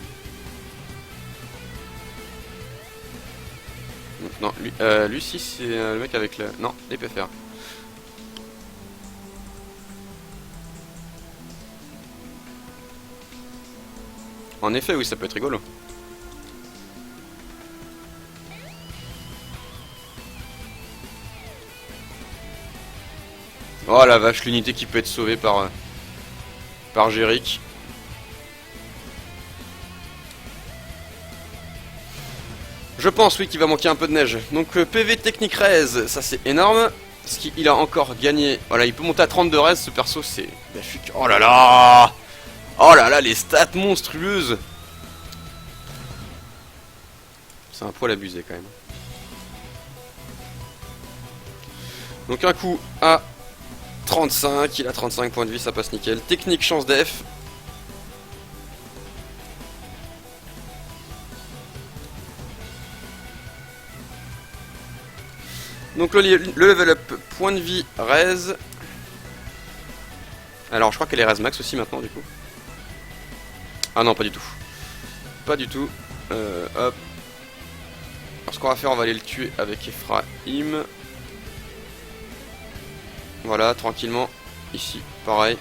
Non, lui si c'est le mec avec le... Non, l'épée fer. En effet, oui, ça peut être rigolo. Oh la vache, l'unité qui peut être sauvée par Jerick. Je pense, oui, qu'il va manquer un peu de neige. Donc PV technique res, ça c'est énorme. Parce qu'il a encore gagné. Voilà, il peut monter à 32 res, ce perso, c'est... Oh là là! Oh là là, les stats monstrueuses! C'est un poil abusé quand même. Donc un coup à 35, il a 35 points de vie, ça passe nickel. Technique chance def. Donc le level up point de vie raise. Alors je crois qu'elle est raise max aussi maintenant du coup. Ah non, pas du tout. Pas du tout. Hop. Alors ce qu'on va faire, on va aller le tuer avec Ephraim. Voilà, tranquillement. Ici, pareil.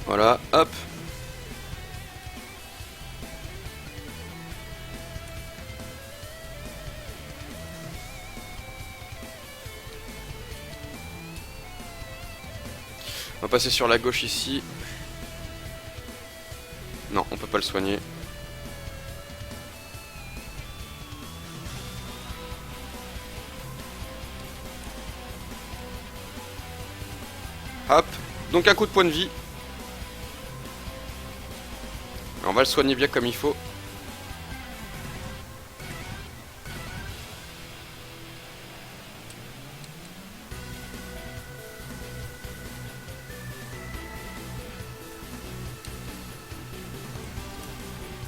Voilà, hop. On va passer sur la gauche ici. Non, on peut pas le soigner. Hop. Donc un coup de point de vie. On va le soigner bien comme il faut.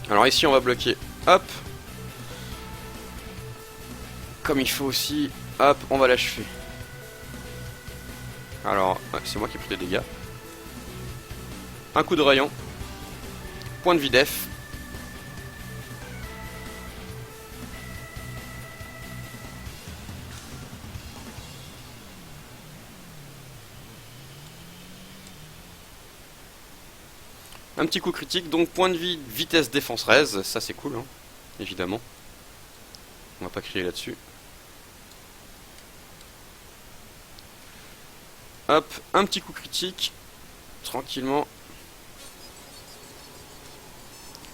Alors ici on va bloquer, hop. Comme il faut aussi, hop, on va l'achever. Alors, ouais, c'est moi qui ai pris des dégâts. Un coup de rayon. Point de vie def. Un petit coup critique, donc point de vie, vitesse, défense, raise, ça c'est cool, hein, évidemment. On va pas crier là-dessus. Hop, un petit coup critique, tranquillement.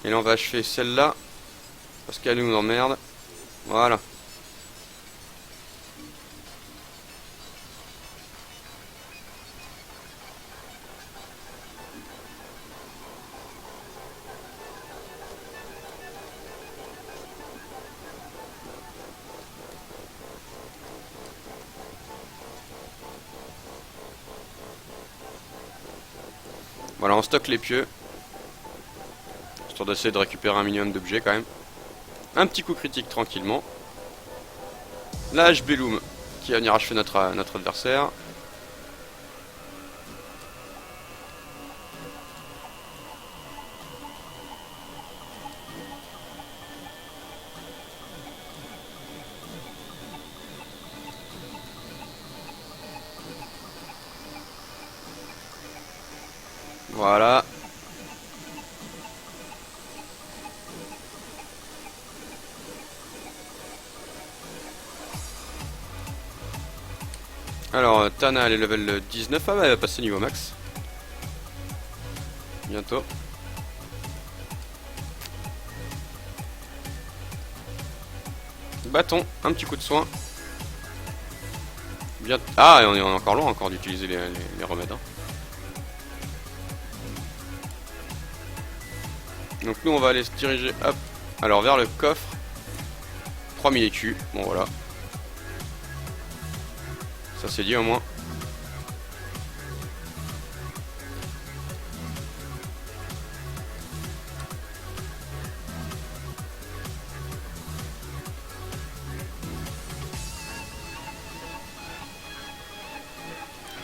Et là on va achever celle-là, parce qu'elle nous emmerde. Voilà. Voilà, on stocke les pieux. Histoire d'essayer de récupérer un minimum d'objets quand même. Un petit coup critique tranquillement. La HB Loom qui va venir achever notre adversaire. Voilà. Alors, Tana elle est level 19. Ah bah elle va passer niveau max. Bientôt. Bâton, un petit coup de soin. Bien... Ah, et on est encore loin encore d'utiliser les remèdes. Hein. Donc nous on va aller se diriger, hop, alors vers le coffre. 3000 écus, bon voilà. Ça c'est dit au moins.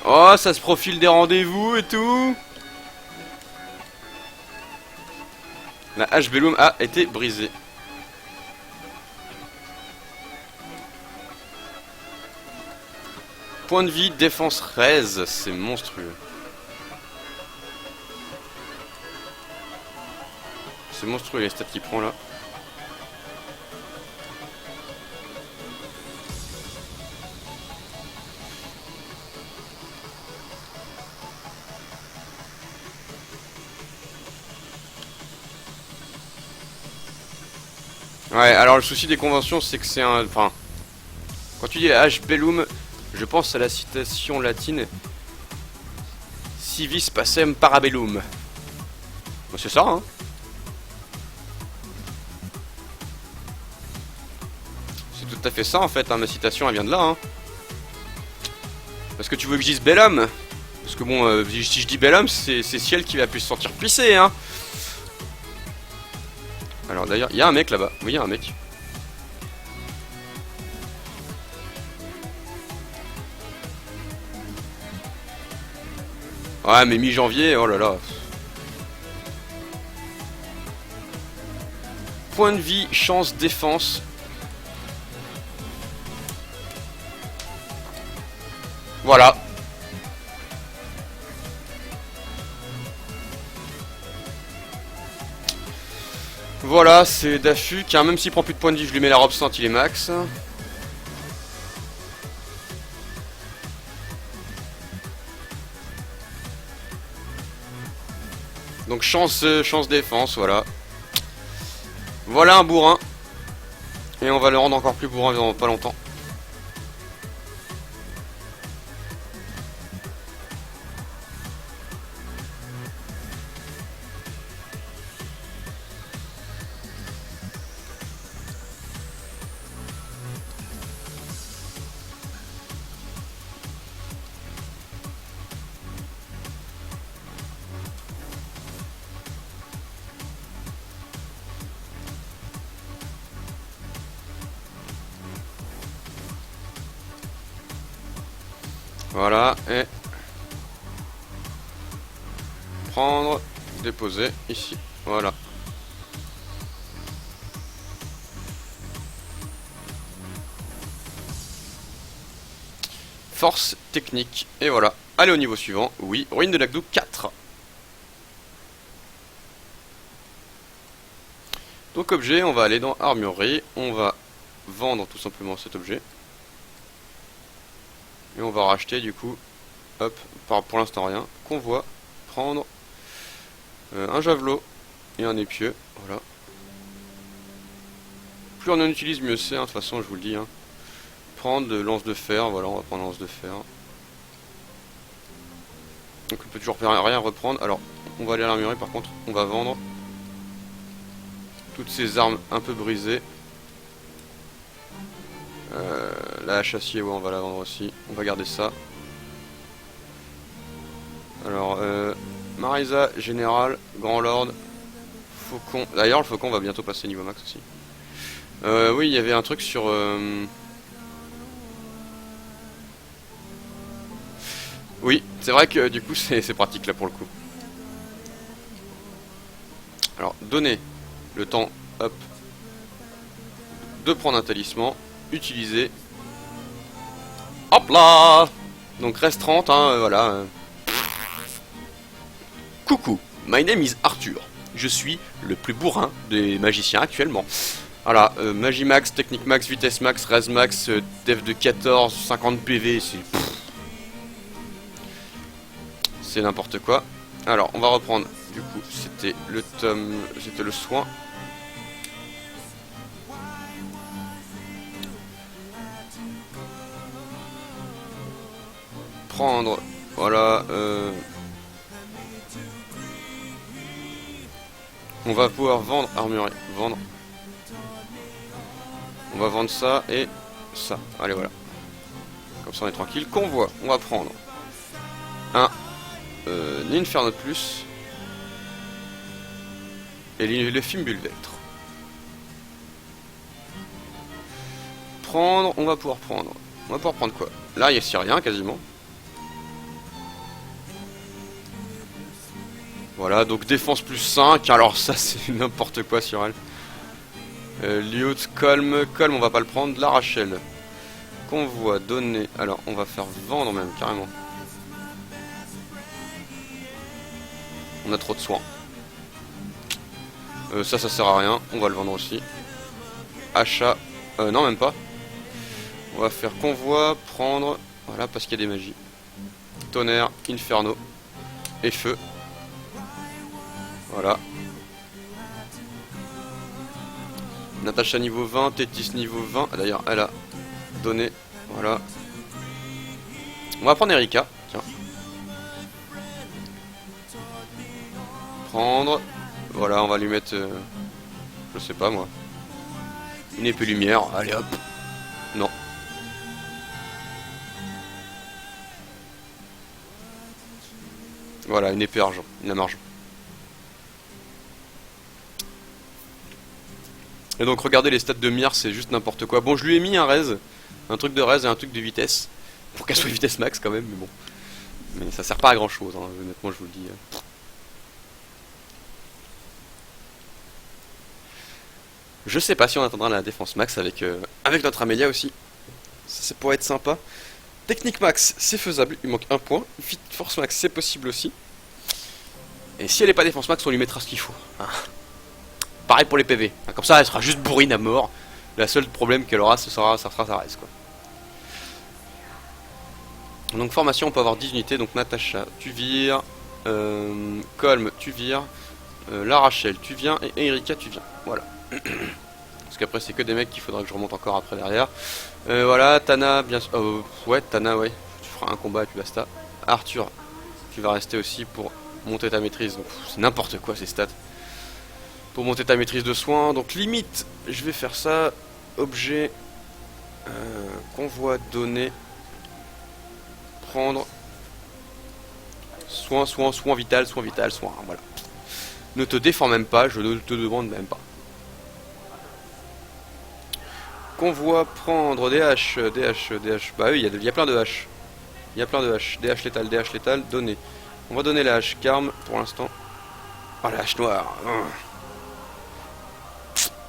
Oh, ça se profile des rendez-vous et tout. La hache Bellum a été brisée. Point de vie, défense raise, c'est monstrueux. C'est monstrueux les stats qu'il prend là. Ouais, alors le souci des conventions, c'est que c'est un... Enfin, quand tu dis la hache Bellum, je pense à la citation latine Civis pacem parabellum. Bon, c'est ça, hein. C'est tout à fait ça, en fait, hein. Ma citation, elle vient de là, hein. Parce que tu veux que je dise bel homme? Parce que bon, si je dis bel homme, c'est Ciel qui va plus se sentir pissé, hein. Alors d'ailleurs, il y a un mec là-bas. Oui, il y a un mec. Ouais, mais mi-janvier, oh là là. Point de vie, chance, défense. Voilà. Voilà, c'est Dafu qui, même s'il prend plus de points de vie, je lui mets la robe sainte, il est max. Donc chance, chance défense, voilà. Voilà un bourrin. Et on va le rendre encore plus bourrin dans pas longtemps. Voilà, et prendre, déposer ici, voilà. Force technique, et voilà. Allez au niveau suivant, oui, ruine de l'Agdou 4. Donc objet, on va aller dans armurerie, on va vendre tout simplement cet objet. Et on va racheter du coup, hop, pour l'instant rien, convoi, prendre un javelot et un épieu, voilà. Plus on en utilise, mieux c'est, hein, de toute façon je vous le dis. Hein. Prendre de lance de fer, voilà, on va prendre lance de fer. Donc on peut toujours rien reprendre, alors on va aller à l'armurerie par contre, on va vendre toutes ces armes un peu brisées. La hache acier, ouais, on va la vendre aussi. On va garder ça. Alors, Marisa, Général, Grand Lord, Faucon. D'ailleurs, le Faucon va bientôt passer niveau max aussi. Oui, il y avait un truc sur... Oui, c'est vrai que du coup, c'est pratique là pour le coup. Alors, donner le temps, hop, de prendre un talisman, utiliser. Hop là! Donc reste 30, hein, voilà. Coucou, my name is Arthur. Je suis le plus bourrin des magiciens actuellement. Voilà, magie max, technique max, vitesse max, res max, def de 14, 50 PV, c'est n'importe quoi. Alors, on va reprendre, du coup, c'était le tome, c'était le soin. Prendre, voilà, on va pouvoir vendre, armurerie, vendre. On va vendre ça et ça, allez voilà. Comme ça on est tranquille. Convoi, on va prendre un Inferno de plus et le Fimbulvectre. Prendre, on va pouvoir prendre. On va pouvoir prendre quoi? Là il n'y a rien quasiment. Voilà, donc défense plus 5, alors ça c'est n'importe quoi sur elle. Liot, Colm, on va pas le prendre. La Rachel. Convoi, donner. Alors on va faire vendre même, carrément. On a trop de soins. Ça sert à rien, on va le vendre aussi. Achat, non même pas. On va faire convoi, prendre, voilà, parce qu'il y a des magies. Tonnerre, Inferno et feu. Voilà. Natacha niveau 20, Tétis niveau 20. Ah, d'ailleurs, elle a donné. Voilà. On va prendre Erika. Tiens. prendre. Voilà, on va lui mettre... je sais pas moi. Une épée lumière, allez hop. Non. Voilà, une épée argent, une lame argent. Et donc regardez les stats de Mir, c'est juste n'importe quoi. Bon, je lui ai mis un raise, un truc de raise et un truc de vitesse. Pour qu'elle soit vitesse max quand même, mais bon. Mais ça sert pas à grand chose, hein, honnêtement je vous le dis. Je sais pas si on atteindra la défense max avec, avec notre Amelia aussi. Ça pourrait être sympa. Technique max, c'est faisable, il manque un point. Force max, c'est possible aussi. Et si elle n'est pas défense max, on lui mettra ce qu'il faut. Hein. Pareil pour les PV. Comme ça, elle sera juste bourrine à mort. Le seul problème qu'elle aura, ça sera sa raise, quoi. Donc formation, on peut avoir 10 unités. Donc Natacha, tu vires. Colm, tu vires. La Rachel, tu viens. Et Erika, tu viens. Voilà. Parce qu'après, c'est que des mecs qu'il faudra que je remonte encore après derrière. Voilà, Tana, bien sûr. Ouais, Tana, ouais. Tu feras un combat et puis basta. Arthur, tu vas rester aussi pour monter ta maîtrise. Donc c'est n'importe quoi ces stats. Pour monter ta maîtrise de soins. Donc limite, je vais faire ça. Objet. Convoi, donner. Prendre. Soin vital, soin. Voilà. Ne te défends même pas, je ne te demande même pas. Convoi, prendre des haches, bah oui, il y a plein de haches. Il y a plein de haches. Des haches létales, donner. On va donner la hache Carme pour l'instant. Oh, la hache noire.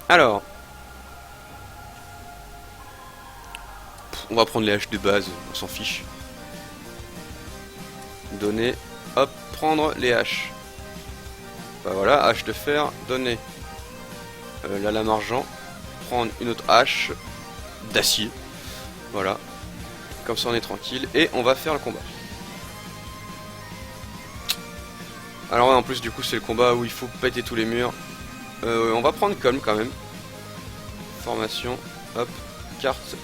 Alors. On va prendre les haches de base, on s'en fiche. Donner. Hop, prendre les haches. Bah voilà, hache de fer, donner. La lame argent. Prendre une autre hache d'acier. Voilà. Comme ça on est tranquille. Et on va faire le combat. Alors ouais, en plus du coup c'est le combat où il faut péter tous les murs. On va prendre Colm quand même. Formation. Hop. Carte.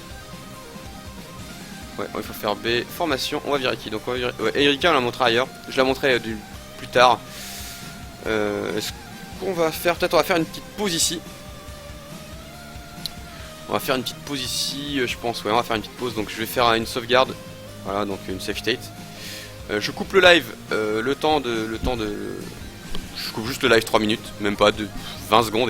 Ouais, il faut faire B. Formation. On va virer qui? Donc on va virer... Ouais, Erika on la montrera ailleurs. Je la montrerai plus tard. Est-ce qu'on va faire... Peut-être on va faire une petite pause ici. On va faire une petite pause ici, je pense. Ouais, on va faire une petite pause. Donc je vais faire une sauvegarde. Voilà, donc une save state. Je coupe le live. Le temps de. Je coupe juste le live 3 minutes, même pas de 20 secondes.